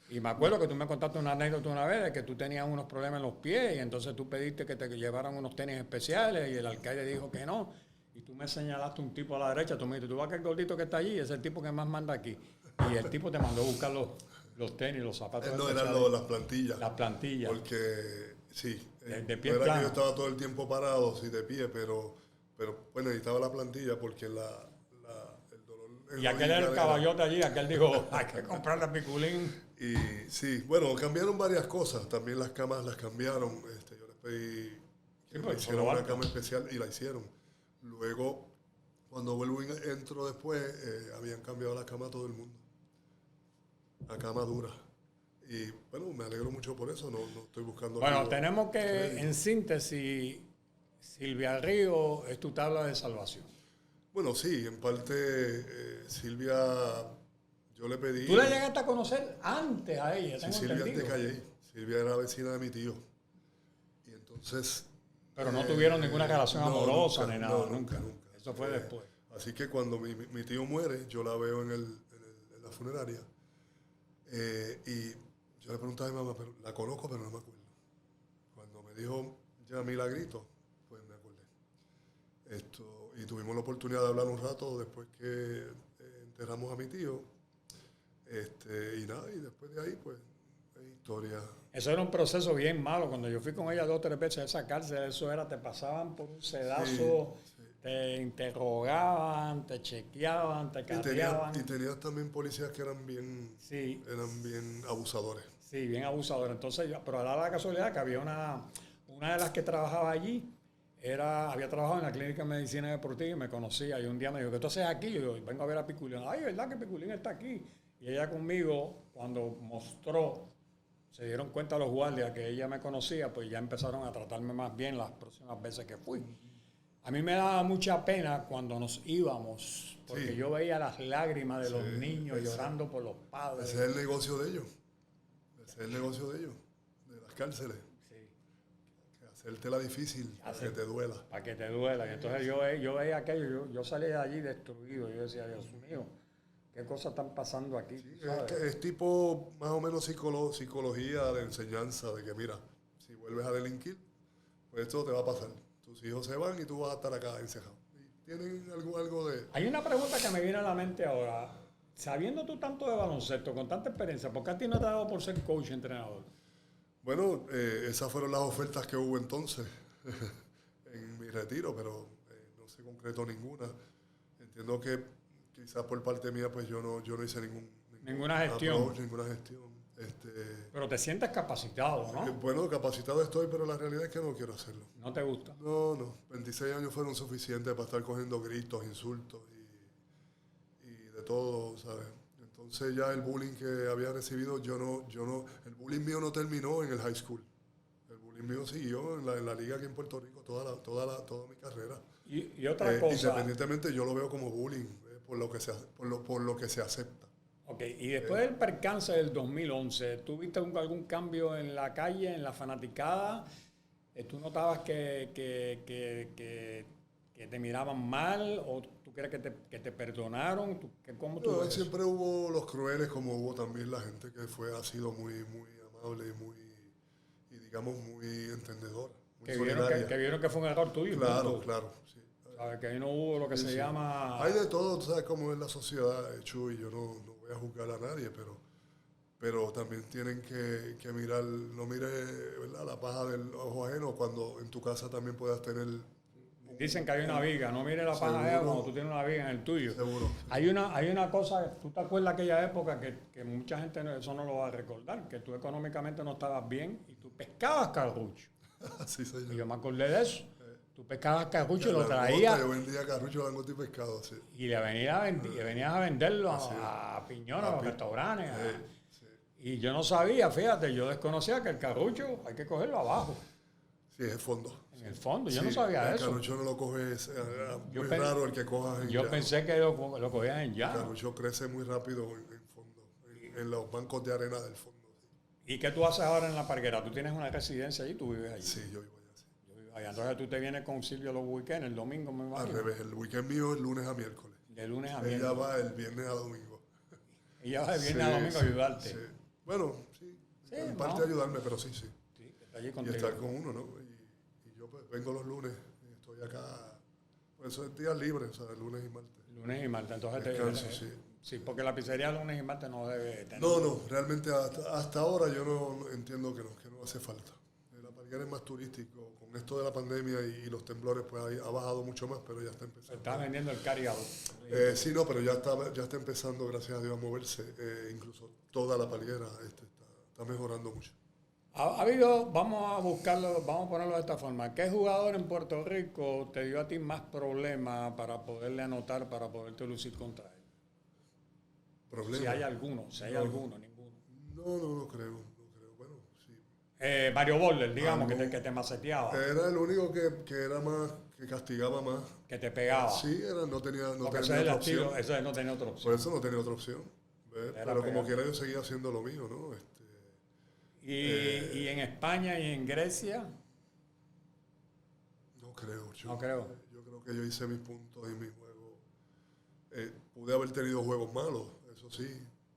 Y me acuerdo que tú me contaste una anécdota una vez de que tú tenías unos problemas en los pies y entonces tú pediste que te llevaran unos tenis especiales y el alcalde dijo que no. Y tú me señalaste un tipo a la derecha, tú me dijiste, tú vas a aquel gordito que está allí, es el tipo que más manda aquí. Y el tipo te mandó a buscar los tenis, los zapatos. No, eran las plantillas. Las plantillas. Porque, sí, de pie no era plano. que yo estaba todo el tiempo parado, sí, de pie, pero pues necesitaba la plantilla porque el dolor... Y aquel era el caballote allí, aquel dijo, hay que comprarle a Piculín. Y sí, bueno, cambiaron varias cosas, también las camas las cambiaron, yo les pedí que me hicieran una cama especial y la hicieron. Luego, cuando vuelvo y entro después, habían cambiado la cama a todo el mundo. La cama dura. Y bueno, me alegro mucho por eso, no estoy buscando... Bueno, tenemos que, en síntesis, Silvia Río es tu tabla de salvación. Bueno, sí, en parte Silvia, yo le pedí... ¿Tú la llegaste a conocer antes a ella? Sí, Silvia es de Calle. Silvia era vecina de mi tío. Y entonces... Pero no tuvieron ninguna relación amorosa ni nada, no, nunca. Nunca. Eso fue después. Así que cuando mi tío muere, yo la veo en la funeraria. Y yo le preguntaba a mi mamá, pero la conozco, pero no me acuerdo. Cuando me dijo ya Milagrito, pues me acordé. Y tuvimos la oportunidad de hablar un rato después que enterramos a mi tío. Y nada, y después de ahí, pues, es historia. Eso era un proceso bien malo. Cuando yo fui con ella 2 o 3 veces a esa cárcel, eso era, te pasaban por un sedazo, sí. Te interrogaban, te chequeaban, te carteaban. Y tenías también policías que eran bien abusadores. Sí, bien abusadores. Entonces, pero era la casualidad que había una de las que trabajaba allí, había trabajado en la clínica de medicina deportiva y me conocía. Y un día me dijo, ¿qué tú haces aquí? Y yo vengo a ver a Piculín. Ay, ¿verdad que Piculín está aquí? Y ella conmigo, cuando mostró, se dieron cuenta los guardias que ella me conocía, pues ya empezaron a tratarme más bien las próximas veces que fui. A mí me daba mucha pena cuando nos íbamos, porque yo veía las lágrimas de los niños llorando por los padres. Ese es el negocio de ellos. De las cárceles. Hacértela difícil para que te duela. Para que te duela. Y entonces yo veía aquello, yo salí de allí destruido. Yo decía, Dios mío, ¿qué cosas están pasando aquí? Sí, es tipo más o menos psicología de enseñanza, de que mira, si vuelves a delinquir, pues esto te va a pasar. Tus hijos se van y tú vas a estar acá encerrado. ¿Tienen algo de...? Hay una pregunta que me viene a la mente ahora. Sabiendo tú tanto de baloncesto, con tanta experiencia, ¿por qué a ti no te ha dado por ser coach, entrenador? Bueno, esas fueron las ofertas que hubo entonces en mi retiro, pero no se concretó ninguna. Entiendo que quizás por parte mía, pues yo no hice ninguna gestión. Approach, ninguna gestión. Pero te sientes capacitado, ¿no? Bueno, capacitado estoy, pero la realidad es que no quiero hacerlo. ¿No te gusta? No. 26 años fueron suficientes para estar cogiendo gritos, insultos y de todo, ¿sabes? Entonces ya el bullying que había recibido, el bullying mío no terminó en el high school. El bullying mío siguió en la liga aquí en Puerto Rico toda mi carrera. Y otra cosa. Independientemente yo lo veo como bullying, por lo que se acepta. Ok, y después del percance del 2011, ¿tú viste algún cambio en la calle, en la fanaticada? ¿Tú notabas que te miraban mal o tú crees que te perdonaron? ¿Cómo tú ves? Siempre hubo los crueles, como hubo también la gente que ha sido muy, muy amable y digamos muy entendedora, muy solidaria. Que vieron que fue un error tuyo. Claro, claro, sí. ¿Sabes? Que ahí no hubo lo que se llama... Hay de todo, tú sabes cómo es la sociedad, Chuy, yo no voy a juzgar a nadie, pero también tienen que mirar, no mire, ¿verdad?, la paja del ojo ajeno cuando en tu casa también puedas tener... Dicen que hay una viga, no mire la paja ajena cuando tú tienes una viga en el tuyo. Seguro. Hay una cosa, ¿tú te acuerdas de aquella época que mucha gente eso no lo va a recordar? Que tú económicamente no estabas bien y tú pescabas carrucho. Sí, señor. Y yo me acordé de eso. Tú pescabas carrucho y lo traías. Yo vendía carrucho, langosta y pescado, sí. Y venías a venderlo a piñones, a los restaurantes. Sí. Y yo no sabía, fíjate, yo desconocía que el carrucho hay que cogerlo abajo. Sí, es el fondo. En el fondo, yo no sabía eso. El carrucho no lo coges, muy raro el que cojas en Yo llano. pensé que lo cogían en llano. El carrucho crece muy rápido en fondo, en los bancos de arena del fondo. ¿Y qué tú haces ahora en La Parguera? ¿Tú tienes una residencia allí? ¿Tú vives allí? Sí, yo vivo allá, sí. Entonces tú te vienes con Silvio los weekends, el domingo me imagino. Al revés, el weekend mío es lunes a miércoles. De lunes a miércoles. Ella va el viernes a domingo. Ella va de viernes a domingo a ayudarte. Sí. Bueno, sí. En parte ayudarme, pero sí. Sí, está allí Y contigo. estar con uno, ¿no? Y yo pues vengo los lunes, estoy acá. Pues eso es días libres, o sea, lunes y martes. Lunes y martes, entonces descanso, sí. Sí, porque la pizzería lunes y martes no debe tener. No, realmente hasta ahora yo no entiendo que no hace falta. La Parguera es más turístico. Con esto de la pandemia y los temblores, pues ha bajado mucho más, pero ya está empezando. Está vendiendo el cargado. Sí, no, pero ya está empezando, gracias a Dios, a moverse. Incluso toda la Parguera está mejorando mucho. Ha habido, vamos a ponerlo de esta forma. ¿Qué jugador en Puerto Rico te dio a ti más problemas para poderle anotar, para poderte lucir contra él? ¿Problema? Si hay alguno, ninguno. No creo. Bueno, sí. Mario Border, digamos, que te maceteaba. Era el único que era más, que castigaba más. Que te pegaba. Sí, no tenía otra opción. Ese no tenía otra opción. Por eso no tenía otra opción. Pero como quiera yo seguía haciendo lo mío, ¿no? ¿Y en España y en Grecia? No creo. No creo. Yo creo que yo hice mis puntos y mis juegos. Pude haber tenido juegos malos, eso sí,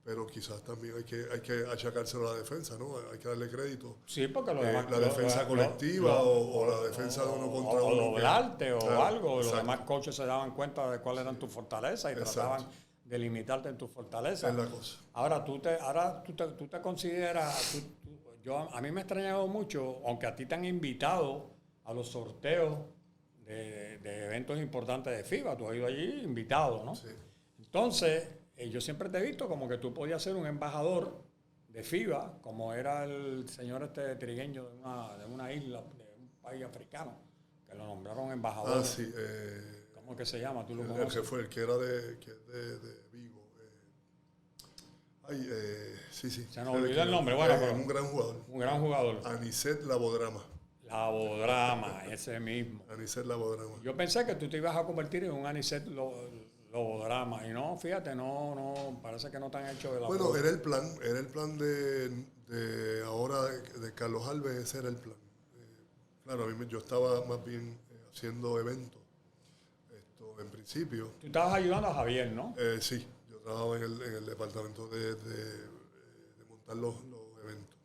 pero quizás también hay que achacárselo a la defensa, ¿no? Hay que darle crédito. Sí, porque lo demás, la defensa colectiva o la defensa de uno contra uno. O doblarte o algo. Exacto. Los demás coaches se daban cuenta de cuáles eran tus fortalezas y trataban de limitarte en tus fortalezas. Es la cosa. Ahora tú te consideras, a mí me ha extrañado mucho, aunque a ti te han invitado a los sorteos de eventos importantes de FIBA, tú has ido allí invitado, ¿no? Sí. Entonces, yo siempre te he visto como que tú podías ser un embajador de FIBA, como era el señor trigueño de una isla, de un país africano, que lo nombraron embajador. Ah, sí. ¿Cómo es que se llama? ¿Tú lo El conoces? que era de Vigo. Sí. Se nos olvidó el nombre, bueno, pero un gran jugador. Un gran jugador. Anicet Labodrama. Labodrama, ese mismo. Anicet Labodrama. Yo pensé que tú te ibas a convertir en un Anicet Lobodrama. Y no, fíjate, no, parece que no te han hecho de la Bueno, era el plan de ahora de Carlos Alves, ese era el plan. Claro, yo estaba más bien haciendo eventos, en principio. Tú estabas ayudando a Javier, ¿no? Sí, yo trabajaba en el departamento de montar los eventos.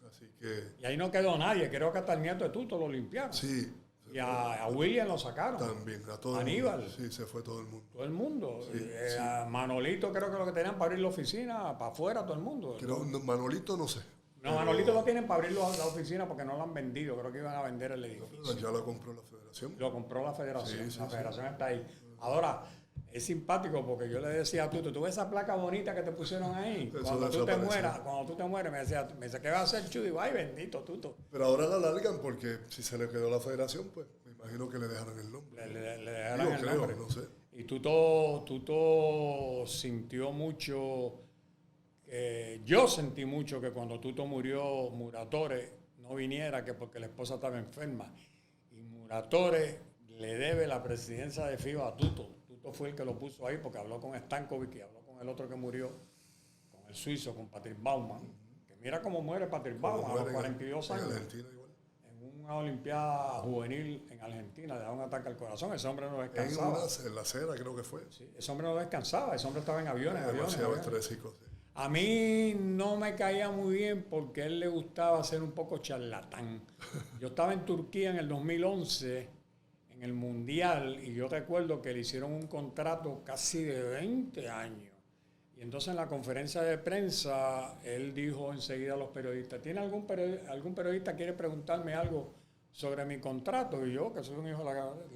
Así que... Y ahí no quedó nadie, creo que hasta el nieto de Tuto lo limpiaron. Sí. Y a William lo sacaron. También, a todo Aníbal. el mundo. Sí, se fue todo el mundo. Todo el mundo. Sí. A Manolito creo que lo que tenían para abrir la oficina, para afuera todo el mundo. Manolito no sé. No, Manolito lo tienen para abrir la oficina porque no lo han vendido. Creo que iban a vender el edificio. Ya la compró la federación. Lo compró la federación. Sí, la federación está ahí. Ahora, es simpático porque yo le decía a Tuto, ¿tú ves esa placa bonita que te pusieron ahí? Cuando tú te mueras, me decía, ¿qué va a hacer Chu? Digo, ay, bendito, Tuto. Pero ahora la largan porque si se le quedó la federación, pues me imagino que le dejaron el nombre. Le dejaron el nombre. No sé. Y Tuto sintió mucho yo sentí mucho que cuando Tuto murió, Muratore no viniera, que porque la esposa estaba enferma. Y Muratore le debe la presidencia de FIBA a Tuto. Tuto fue el que lo puso ahí porque habló con Stankovic y habló con el otro que murió, con el suizo, con Patrick Baumann. Que mira cómo muere Patrick Baumann a los 42 años. En una olimpiada juvenil en Argentina, le da un ataque al corazón. Ese hombre no descansaba. En la acera creo que fue. Sí, ese hombre no descansaba, ese hombre estaba en aviones. Estrésico, sí. A mí no me caía muy bien porque a él le gustaba ser un poco charlatán. Yo estaba en Turquía en el 2011, en el Mundial, y yo recuerdo que le hicieron un contrato casi de 20 años. Y entonces en la conferencia de prensa, él dijo enseguida a los periodistas, ¿tiene algún periodista que quiere preguntarme algo sobre mi contrato? Y yo, que soy un hijo,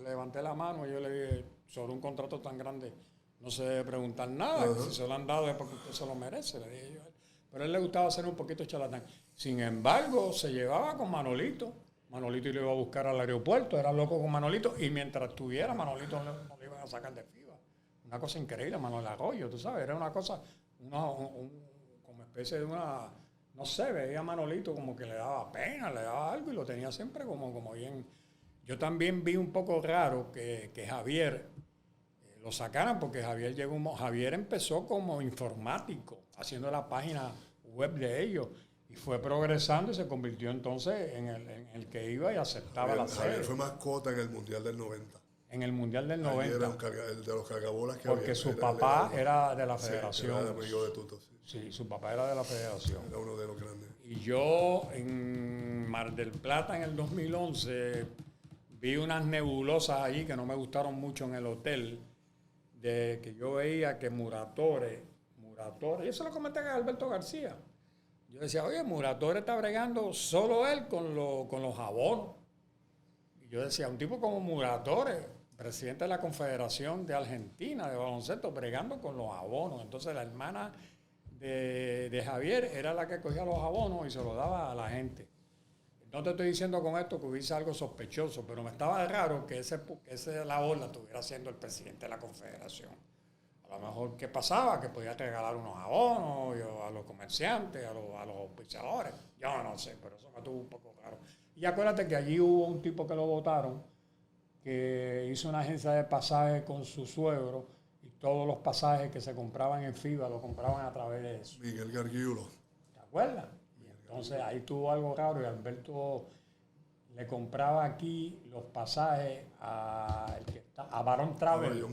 levanté la mano y yo le dije, sobre un contrato tan grande no se debe preguntar nada. Si se lo han dado es porque usted se lo merece, le dije yo. Pero a él le gustaba ser un poquito charlatán. Sin embargo, se llevaba con Manolito. Manolito lo iba a buscar al aeropuerto, era loco con Manolito. Y mientras estuviera, Manolito no le iban a sacar de FIBA. Una cosa increíble, Manuel Arroyo, tú sabes. Era una cosa, como especie de una... No sé, veía a Manolito como que le daba pena, le daba algo y lo tenía siempre como bien. Yo también vi un poco raro que Javier lo sacaran porque Javier empezó como informático, haciendo la página web de ellos y fue progresando y se convirtió entonces en el que iba y aceptaba la serie. Javier fue mascota en el Mundial del 90. En el Mundial del 90. Era el de los cargabolas que porque su papá era de la federación. Sí, era amigo de Tuto, sí. Sí, su papá era de la federación. Era uno de los grandes. Y yo en Mar del Plata en el 2011 vi unas nebulosas allí que no me gustaron mucho en el hotel, de que yo veía que Muratore, y eso lo comenté a Alberto García. Yo decía, oye, Muratore está bregando solo él con los abonos. Y yo decía, un tipo como Muratore, presidente de la Confederación de Argentina de baloncesto, bregando con los abonos. Entonces la hermana de Javier era la que cogía los abonos y se los daba a la gente. No te estoy diciendo con esto que hubiese algo sospechoso, pero me estaba raro que esa labor la estuviera haciendo el presidente de la Confederación. A lo mejor, ¿qué pasaba? Que podía regalar unos abonos a los comerciantes, a los auspiciadores. Yo no sé, pero eso me estuvo un poco raro. Y acuérdate que allí hubo un tipo que lo votaron, que hizo una agencia de pasajes con su suegro, y todos los pasajes que se compraban en FIBA lo compraban a través de eso. Miguel Gargiulo. ¿Te acuerdas? Entonces ahí tuvo algo raro y Alberto le compraba aquí los pasajes a Barón Travel,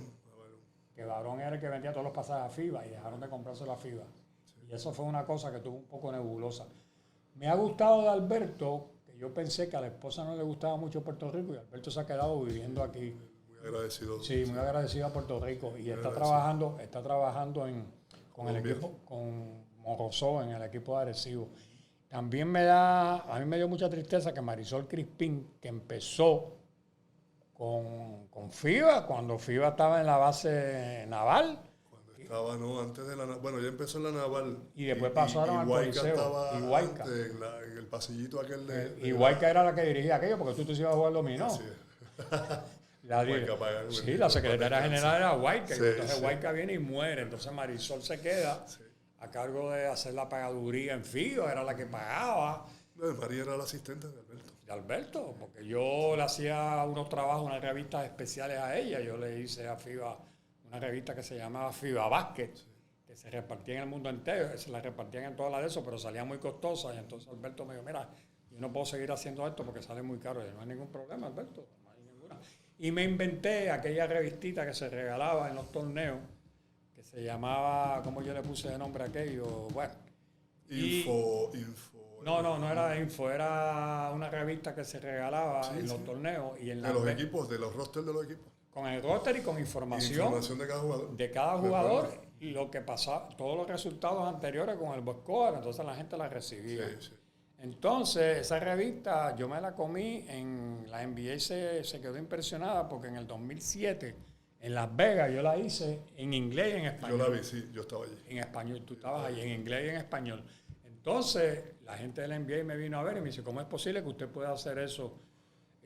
que Barón era el que vendía todos los pasajes a FIBA y dejaron de comprárselo a FIBA. Sí. Y eso fue una cosa que tuvo un poco nebulosa. Me ha gustado de Alberto, que yo pensé que a la esposa no le gustaba mucho Puerto Rico y Alberto se ha quedado viviendo aquí. Muy agradecido. Sí, muy agradecido a Puerto Rico y está trabajando con el equipo, con Morozó en el equipo de Arecibo. También a mí me dio mucha tristeza que Marisol Crispín, que empezó con FIBA, cuando FIBA estaba en la base naval. Cuando estaba, no, antes de la naval. Bueno, ya empezó en la naval. Y después pasaron al Coliseo. Y Huayca. En el pasillito aquel y Huayca era la que dirigía aquello, porque tú te ibas a jugar dominó. Sí. La secretaria general era Huayca. Sí, y entonces Huayca viene y muere. Entonces Marisol se queda a cargo de hacer la pagaduría en FIBA, era la que pagaba. No, María era la asistente de Alberto. De Alberto, porque yo le hacía unos trabajos, unas revistas especiales a ella. Yo le hice a FIBA una revista que se llamaba FIBA Basket, que se repartía en el mundo entero, se la repartían en todas las de eso, pero salía muy costosa. Y entonces Alberto me dijo, mira, yo no puedo seguir haciendo esto porque sale muy caro. Y yo, no hay ningún problema, Alberto, no hay ninguna. Y me inventé aquella revistita que se regalaba en los torneos, que se llamaba, ¿cómo yo le puse de nombre a aquello? Bueno. Info. No era de info, era una revista que se regalaba en los torneos. Y en de los equipos, de los rosters de los equipos. Con el roster y con información de cada jugador. De cada jugador y lo que pasaba, todos los resultados anteriores con el box score, entonces la gente la recibía. Sí. Entonces, esa revista yo me la comí, en la NBA se quedó impresionada porque en el 2007, en Las Vegas, yo la hice en inglés y en español. Yo la vi, sí, yo estaba allí. En español, tú estabas allí, en inglés y en español. Entonces, la gente de la NBA me vino a ver y me dice, ¿cómo es posible que usted pueda hacer eso?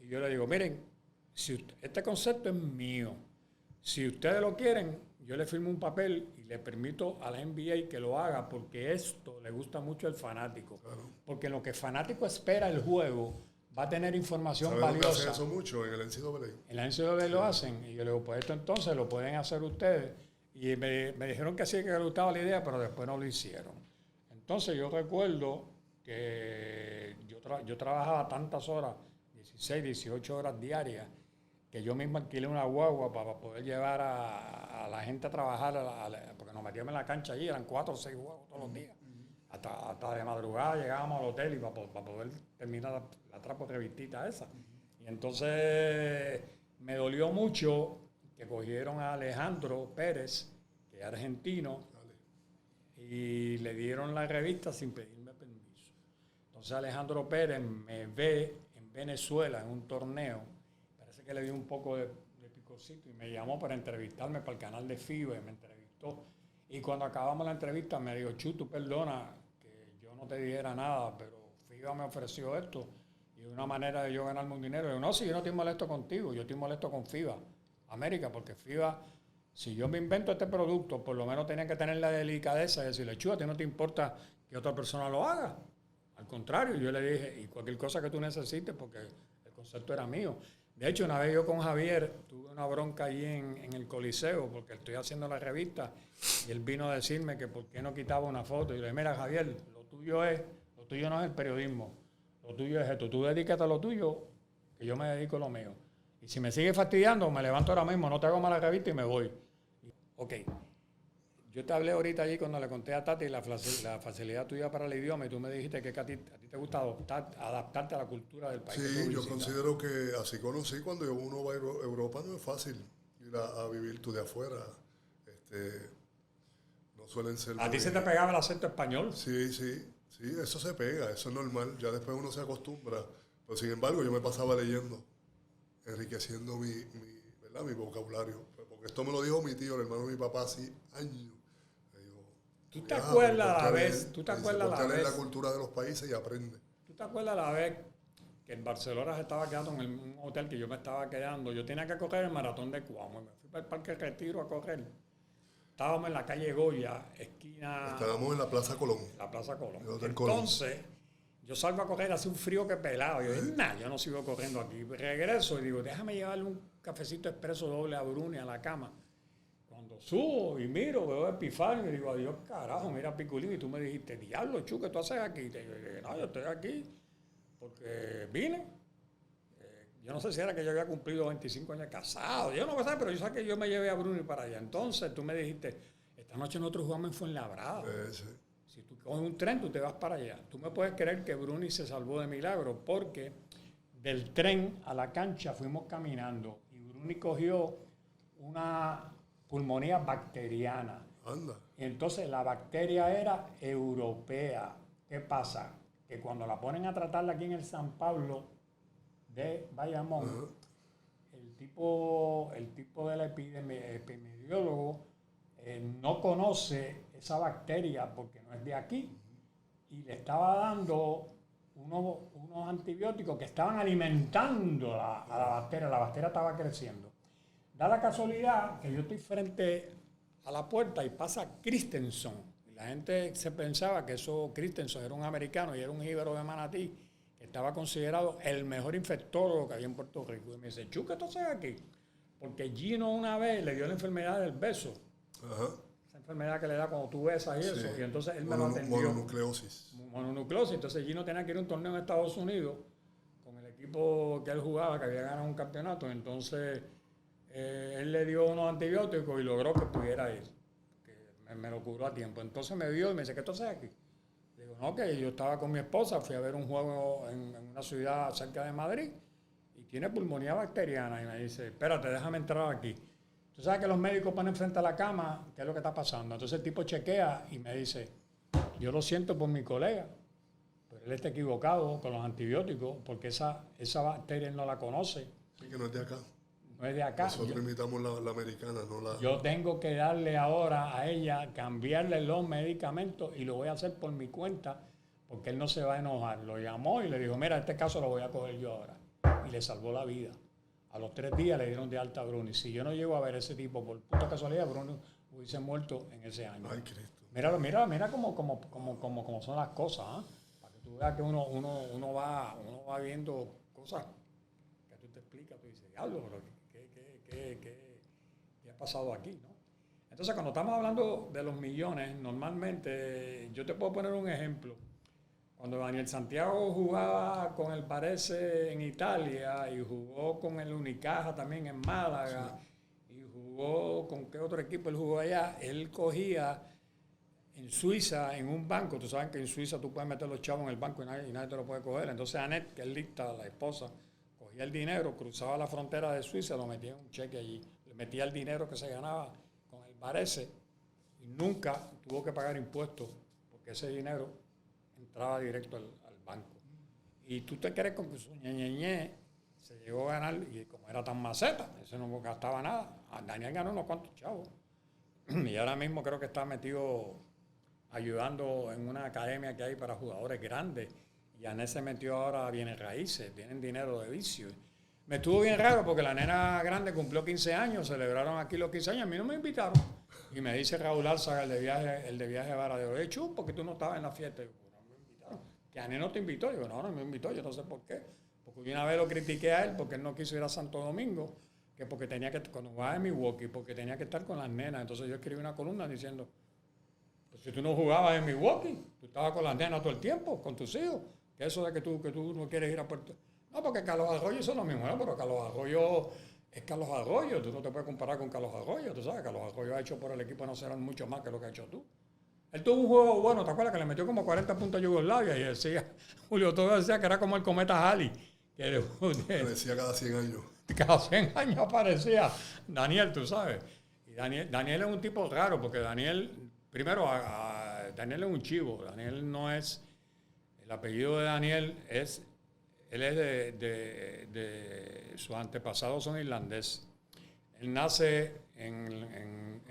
Y yo le digo, miren, este concepto es mío. Si ustedes lo quieren, yo le firmo un papel y le permito a la NBA que lo haga porque esto le gusta mucho al fanático. Claro. Porque lo que el fanático espera el juego va a tener información valiosa. ¿Sabes eso mucho en el NCAA? En la NCAA lo hacen. Y yo le digo, pues esto entonces lo pueden hacer ustedes. Y me dijeron que sí, que les gustaba la idea, pero después no lo hicieron. Entonces yo recuerdo que yo trabajaba tantas horas, 16, 18 horas diarias, que yo mismo alquilé una guagua para poder llevar a la gente a trabajar, porque nos metíamos en la cancha allí, eran 4 o 6 guaguas todos los días. Hasta de madrugada llegábamos al hotel y para poder terminar la trapo revistita esa. Y entonces me dolió mucho que cogieron a Alejandro Pérez, que es argentino, y le dieron la revista sin pedirme permiso. Entonces Alejandro Pérez me ve en Venezuela en un torneo, parece que le dio un poco de picocito y me llamó para entrevistarme para el canal de FIBA y me entrevistó. Y cuando acabamos la entrevista me dijo, Chu, tú perdona que yo no te dijera nada, pero FIBA me ofreció esto y una manera de yo ganarme un dinero. Y yo, no, si yo no estoy molesto contigo, yo estoy molesto con FIBA América, porque FIBA, si yo me invento este producto, por lo menos tenía que tener la delicadeza de decirle, Chu, a ti no te importa que otra persona lo haga. Al contrario, yo le dije, y cualquier cosa que tú necesites, porque el concepto era mío. De hecho, una vez yo con Javier tuve una bronca allí en el Coliseo, porque estoy haciendo la revista, y él vino a decirme que por qué no quitaba una foto. Y yo le dije, mira, Javier, lo tuyo no es el periodismo, lo tuyo es esto. Tú dedícate a lo tuyo, que yo me dedico a lo mío. Y si me sigue fastidiando, me levanto ahora mismo, no te hago más la revista y me voy. Ok. Yo te hablé ahorita allí cuando le conté a Tati la facilidad tuya para el idioma y tú me dijiste que a ti te gusta adaptarte a la cultura del país. Sí, yo considero que así conocí cuando uno va a Europa, no es fácil ir a vivir tú de afuera. No suelen ser... ¿A ti se te pegaba el acento español? Sí, eso se pega, eso es normal. Ya después uno se acostumbra. Pero sin embargo, yo me pasaba leyendo, enriqueciendo mi vocabulario. Porque esto me lo dijo mi tío, el hermano de mi papá, hace años. ¿Tú te acuerdas la vez? La cultura de los países y aprende. ¿Tú te acuerdas la vez que en Barcelona se estaba quedando en un hotel que yo me estaba quedando? Yo tenía que correr el maratón de Cuamo. Me fui para el Parque Retiro a correr. Estábamos en la calle Goya, esquina... Estábamos en la Plaza Colón. La Plaza Colón. Entonces, yo salgo a correr, hace un frío que pelado. Yo dije, yo no sigo corriendo aquí. Regreso y digo, déjame llevarle un cafecito expreso doble a Bruni a la cama. Cuando subo y miro, veo Epifanio y digo, adiós, carajo, mira Piculín. Y tú me dijiste, diablo, Chu, ¿qué tú haces aquí? Y te dije, no, yo estoy aquí porque vine. Yo no sé si era que yo había cumplido 25 años casado. Yo no sé, pero yo sé que yo me llevé a Bruni para allá. Entonces tú me dijiste, esta noche nosotros jugamos en Fuenlabrada. Sí. Si tú coges un tren, tú te vas para allá. Tú me puedes creer que Bruni se salvó de milagro porque del tren a la cancha fuimos caminando y Bruni cogió una pulmonía bacteriana. Anda. Y entonces la bacteria era europea. ¿Qué pasa? Que cuando la ponen a tratarla aquí en el San Pablo de Bayamón, el tipo del epidemiólogo no conoce esa bacteria porque no es de aquí y le estaba dando unos antibióticos que estaban alimentando a la bacteria estaba creciendo. Da la casualidad que yo estoy frente a la puerta y pasa Christensen. Y la gente se pensaba que Christensen era un americano y era un jíbaro de Manatí, que estaba considerado el mejor infectólogo que había en Puerto Rico. Y me dice, Chu, ¿qué tú haces aquí? Porque Gino una vez le dio la enfermedad del beso. Ajá. Esa enfermedad que le da cuando tú besas y eso. Y entonces él me lo atendió. Mononucleosis. Entonces Gino tenía que ir a un torneo en Estados Unidos con el equipo que él jugaba, que había ganado un campeonato. Entonces él le dio unos antibióticos y logró que pudiera ir. Que me lo curó a tiempo. Entonces me vio y me dice, ¿qué tú haces aquí? Digo, no, que yo estaba con mi esposa, fui a ver un juego en una ciudad cerca de Madrid y tiene pulmonía bacteriana. Y me dice, espérate, déjame entrar aquí. Tú sabes que los médicos ponen frente a la cama, ¿qué es lo que está pasando? Entonces el tipo chequea y me dice, yo lo siento por mi colega, pero él está equivocado con los antibióticos porque esa bacteria él no la conoce. Sí, que no es de acá. No es de acá. Nosotros imitamos la americana, no la... Yo tengo que darle ahora a ella, cambiarle los medicamentos y lo voy a hacer por mi cuenta porque él no se va a enojar. Lo llamó y le dijo, mira, este caso lo voy a coger yo ahora. Y le salvó la vida. A los 3 días le dieron de alta a Bruno. Y si yo no llego a ver ese tipo, por puta casualidad, Bruno hubiese muerto en ese año. Ay, Cristo. Mira cómo son las cosas, ¿eh? Para que tú veas que uno va viendo cosas que tú te explicas, tú dices, diablo, pero ¿qué ha pasado aquí, no? Entonces, cuando estamos hablando de los millones, normalmente, yo te puedo poner un ejemplo. Cuando Daniel Santiago jugaba con el Varese en Italia y jugó con el Unicaja también en Málaga, y jugó con qué otro equipo él jugó allá, él cogía en Suiza, en un banco, tú sabes que en Suiza tú puedes meter los chavos en el banco y nadie te lo puede coger. Entonces Annette, que es lista, la esposa, cogía el dinero, cruzaba la frontera de Suiza, lo metía en un cheque allí, le metía el dinero que se ganaba con el Varese y nunca tuvo que pagar impuestos porque ese dinero entraba directo al banco. Y tú te crees con que su ñeñeñe se llegó a ganar, y como era tan maceta, ese no gastaba nada. Daniel ganó unos cuantos chavos. Y ahora mismo creo que está metido ayudando en una academia que hay para jugadores grandes. Y Anet se metió ahora a bienes raíces, tienen dinero de vicio. Me estuvo bien raro porque la nena grande cumplió 15 años, celebraron aquí los 15 años, a mí no me invitaron. Y me dice Raúl Álzaga, el de viaje a Vara de Oro, Chu, porque tú no estabas en la fiesta. Y yo, no me invitaron. Que Anet no te invitó. Yo, no me invitó, yo no sé por qué. Porque una vez lo critiqué a él porque él no quiso ir a Santo Domingo, que porque tenía que, cuando jugaba en Milwaukee, porque tenía que estar con las nenas. Entonces yo escribí una columna diciendo, pues si tú no jugabas en Milwaukee, tú estabas con las nenas todo el tiempo, con tus hijos. Que eso de que tú no quieres ir a Puerto... No, porque Carlos Arroyo eso es lo mismo, ¿no? Pero Carlos Arroyo es Carlos Arroyo, tú no te puedes comparar con Carlos Arroyo, tú sabes, Carlos Arroyo ha hecho por el equipo nacional mucho más que lo que has hecho tú. Él tuvo un juego bueno, ¿te acuerdas? Que le metió como 40 puntos a Yugoslavia y decía, Julio todo decía que era como el cometa Halley. Que decía cada 100 años. Cada 100 años aparecía Daniel, tú sabes. Y Daniel es un tipo raro porque Daniel, primero, Daniel es un chivo. Daniel no es, el apellido de Daniel es, él es de sus antepasados son irlandeses. Él nace en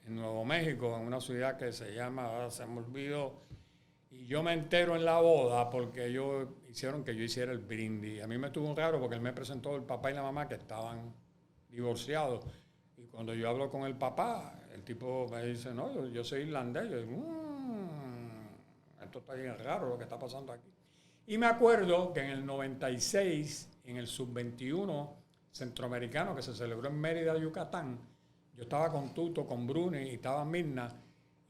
Nuevo México, en una ciudad que se llama, ahora se me olvidó, y yo me entero en la boda porque ellos hicieron que yo hiciera el brindis. A mí me estuvo raro porque él me presentó el papá y la mamá que estaban divorciados. Y cuando yo hablo con el papá, el tipo me dice, no, yo soy irlandés. Yo digo, esto está bien raro lo que está pasando aquí. Y me acuerdo que en el 96, en el sub-21 centroamericano que se celebró en Mérida, Yucatán, yo estaba con Tuto, con Bruni y estaba Mirna.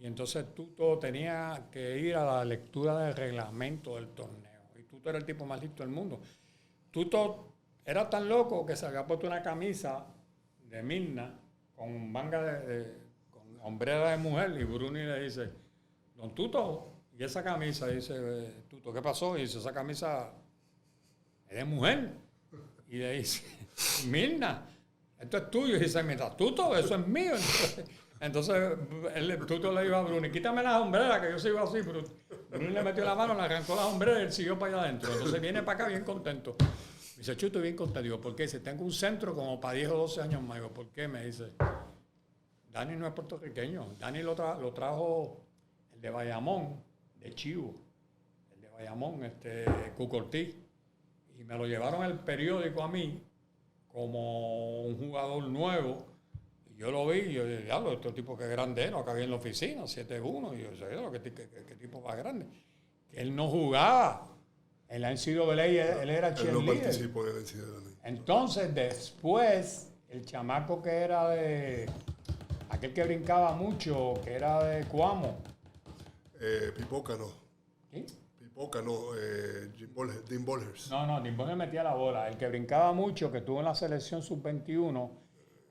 Y entonces Tuto tenía que ir a la lectura del reglamento del torneo. Y Tuto era el tipo más listo del mundo. Tuto era tan loco que se había puesto una camisa de Mirna con manga con hombrera de mujer. Y Bruni le dice, don Tuto, ¿y esa camisa? Dice Tuto, ¿qué pasó? Y dice, esa camisa es de mujer. Y le dice, Mirna, esto es tuyo. Y dice, mira, Tuto, eso es mío. Entonces Tuto le dijo a Bruni, quítame las hombreras, que yo sigo así. Bruni le metió la mano, le arrancó las hombreras y él siguió para allá adentro. Entonces viene para acá bien contento. Me dice, Chuto, bien contento. Digo, ¿por qué? Dice, tengo un centro como para 10 o 12 años más. Digo, ¿por qué? Me dice, Dani no es puertorriqueño. Dani lo trajo el de Bayamón, de Chivo. El de Bayamón, Cucortí. Y me lo llevaron al periódico a mí como un jugador nuevo. Yo lo vi y yo dije, diablo, este tipo que grande, no acá en la oficina, 7-1. Y yo dije, ¿qué tipo más grande? Que él no jugaba. En la NCAA él era cheerleader. Él no participó en la NCAA. Entonces, después, el chamaco que era aquel que brincaba mucho, que era de Cuamo. Pipoca no. ¿Quién? Pipoca no, Dean Bolhers. No, Dean Bolhers metía la bola. El que brincaba mucho, que estuvo en la selección sub-21,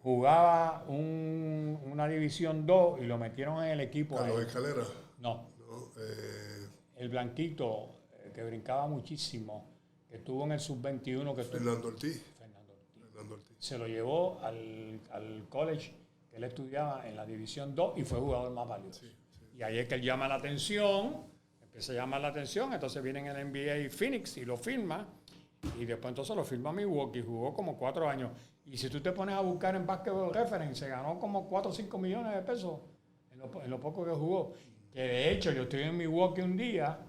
jugaba una división 2 y lo metieron en el equipo. ¿Carlos Escalera? No. El blanquito, que brincaba muchísimo, que estuvo en el sub-21. Fernando Ortiz. Se lo llevó al college que él estudiaba en la división 2 y fue jugador más valioso. Sí. Y ahí es que él llama la atención, empieza a llamar la atención, entonces viene en el NBA Phoenix y lo firma. Y después entonces lo firma Milwaukee, jugó como 4 años. Y si tú te pones a buscar en Basketball Reference, se ganó como 4 o 5 millones de pesos en lo poco que jugó. Que de hecho yo estoy en Milwaukee un día,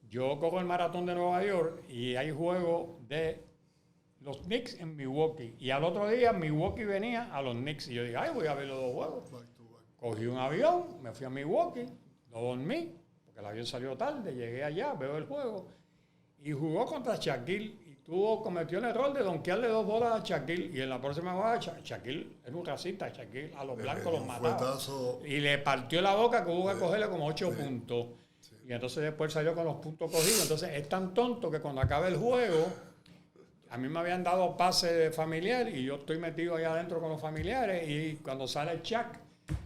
yo corro el maratón de Nueva York y hay juego de los Knicks en Milwaukee. Y al otro día Milwaukee venía a los Knicks. Y yo dije, ay, voy a ver los dos juegos. Cogí un avión, me fui a Milwaukee, no dormí, porque el avión salió tarde, llegué allá, veo el juego. Y jugó contra Shaquille. Cometió el error de donkearle 2 bolas a Shaquille. Y en la próxima jugada, Shaquille era un racista. Shaquille a los blancos los mataba. Y le partió la boca que hubo que cogerle como 8 puntos. Sí. Y entonces después salió con los puntos cogidos. Entonces es tan tonto que cuando acabe el juego, a mí me habían dado pase familiar y yo estoy metido allá adentro con los familiares. Y cuando sale Shaq,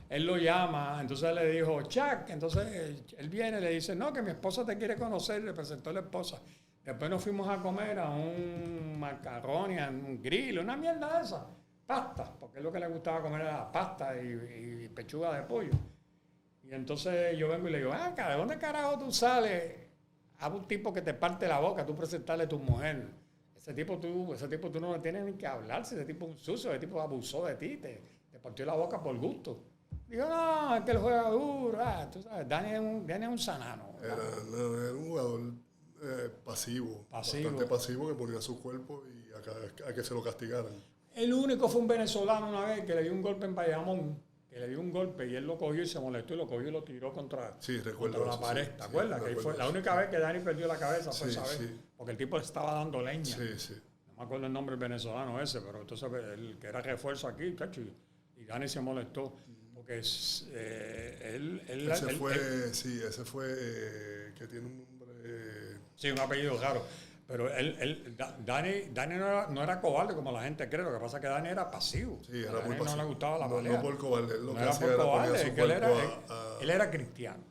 él lo llama. Entonces le dijo, Shaq. Entonces él viene y le dice, no, que mi esposa te quiere conocer. Le presentó a la esposa. Después nos fuimos a comer a un macarrón, a un grill, una mierda de esa. Pasta, porque es lo que le gustaba comer era pasta y pechuga de pollo. Y entonces yo vengo y le digo, ¿de dónde carajo tú sales a un tipo que te parte la boca, tú presentarle a tu mujer? Ese tipo tú no le tienes ni que hablar, ese tipo es un sucio, ese tipo abusó de ti, te partió la boca por gusto. Digo, no, es que él juega duro, tú sabes, Dani es un sanano. Era un jugador pasivo, bastante pasivo, que ponía su cuerpo y a que se lo castigaran. El único fue un venezolano una vez que le dio un golpe en Bayamón, que le dio un golpe y él lo cogió y se molestó y lo cogió y lo tiró contra la pared. ¿Te acuerdas? Que fue la única vez que Dani perdió la cabeza fue esa vez, porque el tipo le estaba dando leña. No me acuerdo el nombre del venezolano ese, pero entonces el que era refuerzo aquí, cacho, y Dani se molestó. Porque ese fue que tiene un nombre... Sí, un apellido raro. Pero Dani no era cobarde como la gente cree. Lo que pasa es que Dani era pasivo. Sí, era muy pasivo. No le gustaba la pelea. No por cobarde. Lo que hacía era poner su cuerpo él era cristiano.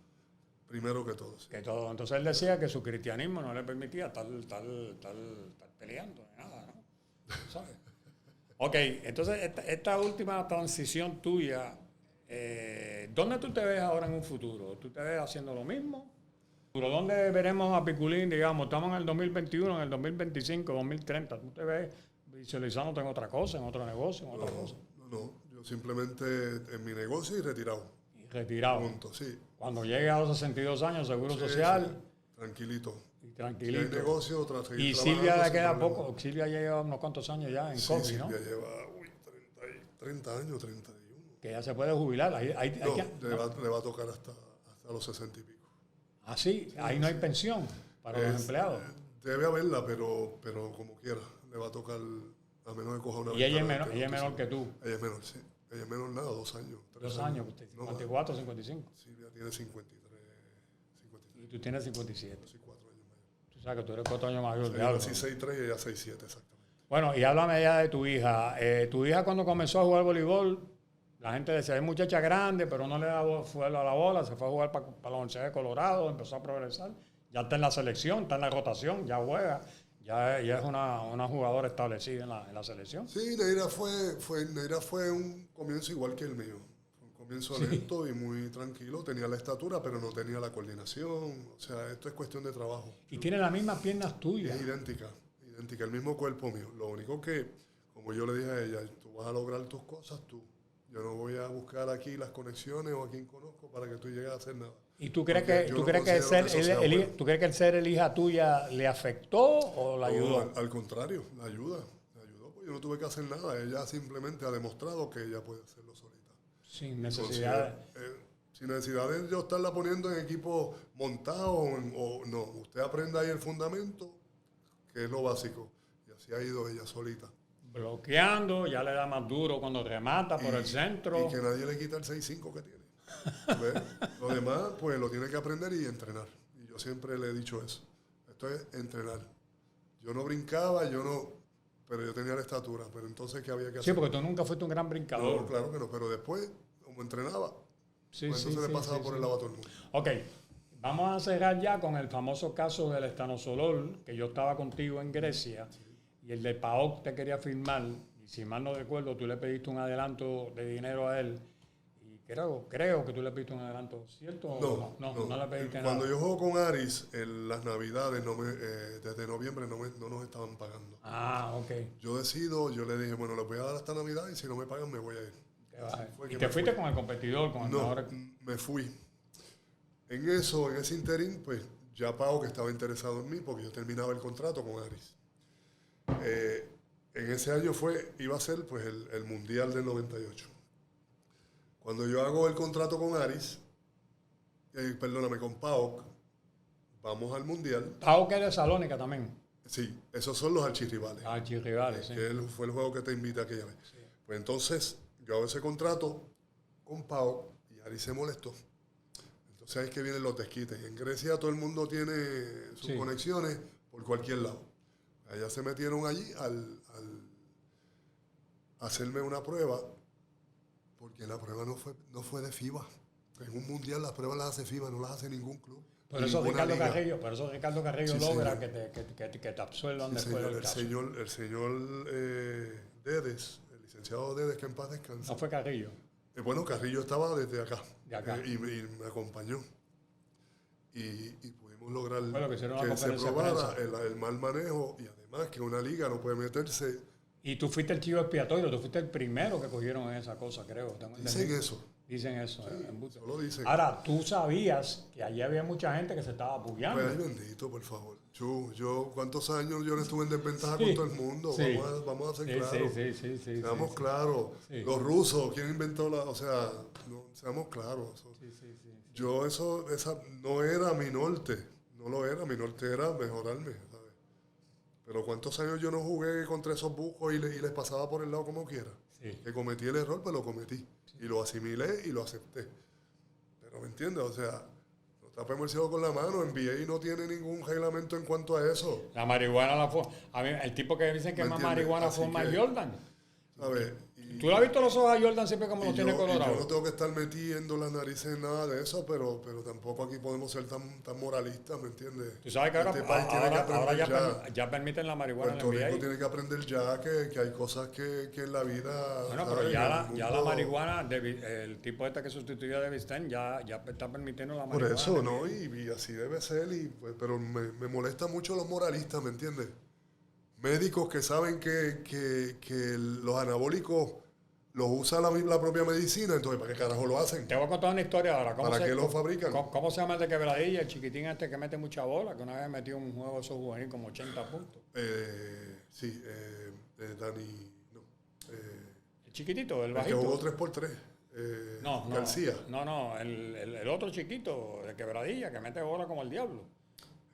Primero que todo. Sí. Que todo. Entonces él decía que su cristianismo no le permitía estar peleando ni nada, ¿no? ¿Sabes? Ok, entonces esta última transición tuya, ¿dónde tú te ves ahora en un futuro? ¿Tú te ves haciendo lo mismo? ¿Dónde veremos a Piculín, digamos? Estamos en el 2021, en el 2025, 2030. ¿Tú te ves visualizándote en otra cosa, en otro negocio, en otra cosa? No. Yo simplemente en mi negocio y retirado. Y retirado. Punto, sí. Cuando llegue a los 62 años, seguro social. Sí. Tranquilito. Y tranquilito. Si hay negocio, y Silvia le queda poco. Silvia lleva unos cuantos años ya en COVID, Silvia ¿no? Silvia lleva 30 años, 31. Que ya se puede jubilar. Le va a tocar hasta los 60 y pico. Ah, sí, ahí no hay pensión para los empleados. Debe haberla, pero como quiera, le va a tocar, a menos que coja una... ¿Y ella es menor que tú? Ella es menor, sí. Ella es menor, 2 años. 2 años, usted, 54 o 55. Silvia tiene 53. Y tú tienes 57. Sí, 4 años mayor. Tú sabes que tú eres 4 años mayor. Sí, 6'3" y ella 6'7", exactamente. Bueno, y háblame ya de tu hija. Tu hija cuando comenzó a jugar voleibol, la gente decía, es muchacha grande, pero no le daba fuego a la bola, se fue a jugar para la Universidad de Colorado, empezó a progresar. Ya está en la selección, está en la rotación, ya juega. Ya es una jugadora establecida en la selección. Sí, Neira fue un comienzo igual que el mío. Un comienzo lento y muy tranquilo. Tenía la estatura, pero no tenía la coordinación. O sea, esto es cuestión de trabajo. Y tiene las mismas piernas tuyas. Es idéntica, el mismo cuerpo mío. Lo único que, como yo le dije a ella, tú vas a lograr tus cosas tú. Yo no voy a buscar aquí las conexiones o a quien conozco para que tú llegues a hacer nada. ¿Y tú crees que el ser el hija tuya le afectó o la ayudó? Al contrario, la ayudó. Pues yo no tuve que hacer nada. Ella simplemente ha demostrado que ella puede hacerlo solita. Sin necesidad. Sin necesidad de yo estarla poniendo en equipo montado no. Usted aprende ahí el fundamento, que es lo básico. Y así ha ido ella solita. Bloqueando, ya le da más duro cuando remata por el centro. Y que nadie le quita el 6'5" que tiene. ¿Ves? Lo demás, pues lo tiene que aprender y entrenar. Y yo siempre le he dicho eso. Esto es entrenar. Yo no brincaba, pero yo tenía la estatura. Pero entonces, ¿qué había que hacer? Sí, porque tú nunca fuiste un gran brincador. No, claro que no. Pero después, como entrenaba, entonces le pasaba por el lado a todo el mundo. Ok. Vamos a cerrar ya con el famoso caso del estanosolol, que yo estaba contigo en Grecia. Sí. Y el de PAOK te quería firmar, y si mal no recuerdo, tú le pediste un adelanto de dinero a él, y creo que tú le pediste un adelanto, ¿cierto? No le pediste nada. Cuando yo juego con Aris, en las Navidades, desde noviembre no nos estaban pagando. Ah, ok. Yo le dije, bueno, les voy a dar hasta Navidad, y si no me pagan, me voy a ir. ¿Y te fuiste con el competidor? Me fui. En ese interín, pues, ya PAOK estaba interesado en mí, porque yo terminaba el contrato con Aris. en ese año iba a ser pues el Mundial del 98. Cuando yo hago el contrato con Aris, con PAOK, vamos al Mundial. PAOK es de Salónica también. Sí, esos son los archirrivales. Archirrivales, sí. Que fue el juego que te invité aquella vez. Sí. Pues entonces, yo hago ese contrato con PAOK y Aris se molestó. Entonces ahí es que vienen los desquites. En Grecia todo el mundo tiene sus conexiones por cualquier lado. Allá se metieron allí al hacerme una prueba, porque la prueba no fue de FIBA. En un mundial las pruebas las hace FIBA, no las hace ningún club. Por eso Ricardo Carrillo sí, logra que te absuelvan después del caso. El señor Dedes, el licenciado Dedes, que en paz descanse. No fue Carrillo. Bueno, Carrillo estaba desde acá. De acá. Y me acompañó. Y pudimos lograr que se probara el mal manejo y además que una liga no puede meterse. Y tú fuiste el chivo expiatorio, tú fuiste el primero que cogieron en esa cosa, creo. Dicen eso. Dicen eso. Sí, solo dicen. Ahora, tú sabías que allí había mucha gente que se estaba apoyando. Pues bendito, por favor. Yo ¿cuántos años yo no estuve en desventaja con todo el mundo? Sí. Vamos a ser claros. Sí. Seamos claros. Sí. Los rusos, ¿quién inventó la...? O sea, no, seamos claros. Yo esa no era mi norte. No lo era. Mi norte era mejorarme, ¿sabes? Pero ¿cuántos años yo no jugué contra esos bucos y les pasaba por el lado como quiera? Sí. Que cometí el error, pues lo cometí. Y lo asimilé y lo acepté. Pero ¿me entiendes? O sea, no tapemos el cielo con la mano. NBA no tiene ningún reglamento en cuanto a eso. La marihuana a mí, el tipo que dicen que más marihuana fue más Jordan. A ver, ¿Tú le has visto los ojos a Jordan siempre como los tiene colorado? Yo no tengo que estar metiendo las narices en nada de eso, pero tampoco aquí podemos ser tan moralistas, ¿me entiendes? Tú sabes que ahora ya permiten la marihuana Puerto en la NBA. Rico tiene que aprender ya que hay cosas que en la vida... Bueno, pero ya la marihuana, el tipo que sustituyó a David Stern ya está permitiendo la marihuana. Por eso, ¿no? Y así debe ser, pero me molesta mucho los moralistas, ¿me entiendes? Médicos que saben que los anabólicos los usa la propia medicina, entonces ¿para qué carajo lo hacen? Te voy a contar una historia ahora. ¿Para qué lo fabrican? ¿Cómo se llama el de Quebradilla? El chiquitín que mete mucha bola, que una vez metió un juego de esos juvenil como 80 puntos. Dani... No. El chiquitito, el bajito. El que jugó 3x3. García. No, el otro chiquito de Quebradilla, que mete bola como el diablo.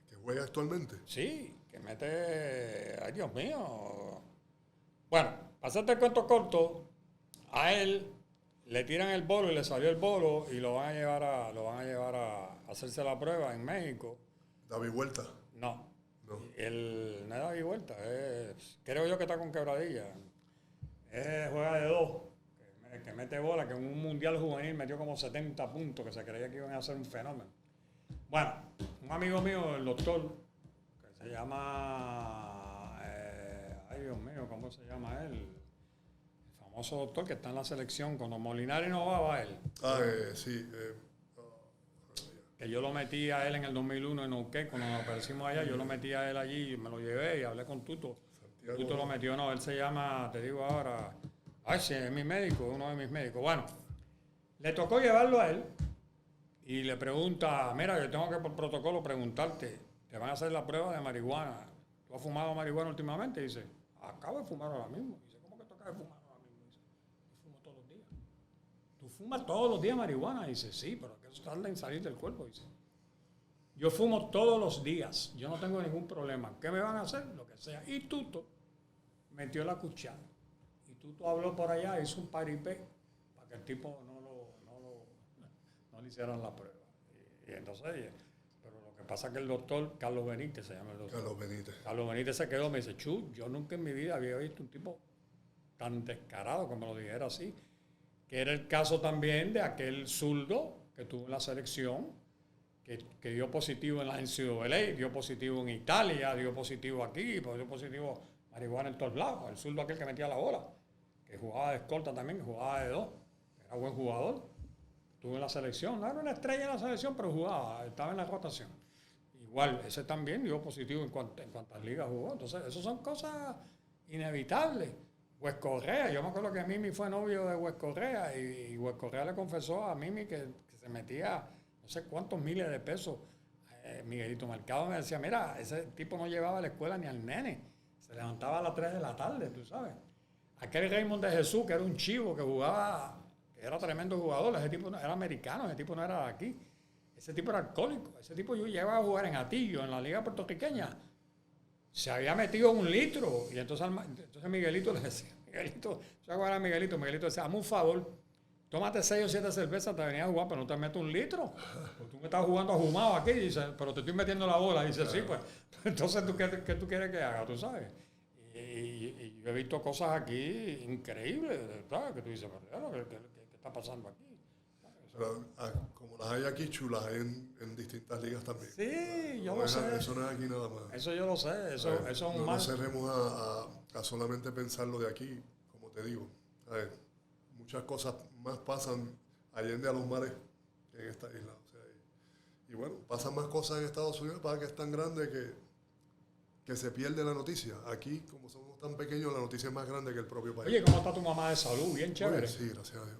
¿Que juega actualmente? Sí, que mete... Ay, Dios mío. Bueno, pasaste el cuento corto, a él le tiran el bolo y le salió el bolo y lo van a llevar a hacerse la prueba en México. ¿David Vuelta? No es David Vuelta, creo yo que está con Quebradilla. Juega de dos, que mete bola, que en un mundial juvenil metió como 70 puntos, que se creía que iban a ser un fenómeno. Bueno, un amigo mío, el doctor, que se llama, ay Dios mío, ¿cómo se llama él? El famoso doctor que está en la selección, cuando Molinari no va él. Sí. Que yo lo metí a él en el 2001 en Neuquén, cuando nos aparecimos allá, yo lo metí a él allí, me lo llevé y hablé con Tuto. Santiago. Tuto lo metió, no, él se llama, te digo ahora, sí, es mi médico, uno de mis médicos. Bueno, le tocó llevarlo a él y le pregunta, mira, yo tengo que por protocolo preguntarte, te van a hacer la prueba de marihuana. ¿Tú has fumado marihuana últimamente? Y dice, acabo de fumar ahora mismo. Dice, ¿cómo que tú acabas de fumar ahora mismo? Dice, yo fumo todos los días. ¿Tú fumas todos los días marihuana? Dice, sí, pero que eso tarda en salir del cuerpo. Dice, yo fumo todos los días, yo no tengo ningún problema. ¿Qué me van a hacer? Lo que sea. Y Tuto metió la cuchara. Y Tuto habló por allá, hizo un paripé para que el tipo no le hicieran la prueba. Y entonces, pero lo que pasa es que el doctor Carlos Benítez, se llama el doctor. Carlos Benítez se quedó, me dice, yo nunca en mi vida había visto un tipo tan descarado, como lo dijera así, que era el caso también de aquel zurdo que tuvo en la selección, que dio positivo en la NCAA, dio positivo en Italia, dio positivo aquí, dio positivo marihuana en todos lados. El zurdo aquel que metía la bola, que jugaba de escolta también, que jugaba de dos, era buen jugador. Estuvo en la selección, no era una estrella en la selección, pero jugaba, estaba en la rotación. Igual, ese también dio positivo en cuantas ligas jugó. Entonces, eso son cosas inevitables. Wes Correa, yo me acuerdo que Mimi fue novio de Wes Correa y Wes Correa le confesó a Mimi que se metía no sé cuántos miles de pesos. Miguelito Mercado me decía, mira, ese tipo no llevaba a la escuela ni al nene. Se levantaba a las 3 de la tarde, tú sabes. Aquel Raymond de Jesús, que era un chivo, que jugaba, que era tremendo jugador, ese tipo era americano, ese tipo no era de aquí. Ese tipo era alcohólico. Ese tipo yo llegaba a jugar en Atillo, en la liga puertorriqueña. Se había metido 1 litro. Y entonces Miguelito le decía, Miguelito, ¿sabes cuál era Miguelito? Miguelito decía, hazme un favor, tómate 6 o 7 cervezas, te venía a jugar, pero no te metas 1 litro. Porque tú me estás jugando a fumado aquí, dice, pero te estoy metiendo la bola. Dice, sí, pues. Entonces, ¿qué tú quieres que haga? Tú sabes. Y yo he visto cosas aquí increíbles, ¿sabes? Que tú dices, pero ¿qué está pasando aquí? Pero, como las hay aquí, chulas hay en distintas ligas también. Sí, yo lo sé. Eso no es aquí nada más. Eso yo lo sé, eso es un mal. No cerremos a solamente pensar lo de aquí, como te digo. A ver, muchas cosas más pasan allende a los mares que en esta isla. O sea, y bueno, pasan más cosas en Estados Unidos para que es tan grande que se pierde la noticia. Aquí, como somos tan pequeños, la noticia es más grande que el propio país. Oye, ¿cómo está tu mamá de salud? Bien chévere. Sí, gracias a Dios.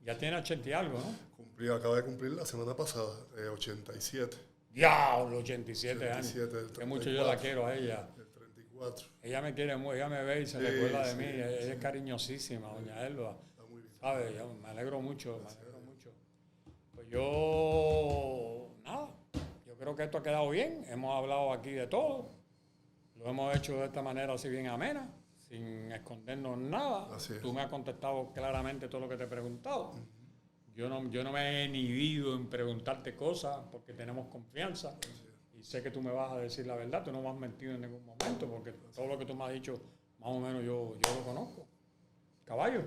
Ya tiene 80 y algo, ¿no? Acaba de cumplir la semana pasada, 87. Diablo, 87 años. 87, Que mucho yo la quiero a ella. El 34. Ella me quiere mucho, ella me ve y se recuerda de mí. Ella es cariñosísima, doña Elba. Está muy bien. ¿Sabes? Yo me alegro mucho, Pues nada, yo creo que esto ha quedado bien. Hemos hablado aquí de todo. Lo hemos hecho de esta manera así bien amena, sin escondernos nada. Así es. Tú me has contestado claramente todo lo que te he preguntado. Yo no me he inhibido en preguntarte cosas porque tenemos confianza. Y sé que tú me vas a decir la verdad. Tú no me has mentido en ningún momento porque todo lo que tú me has dicho, más o menos yo lo conozco. Caballo.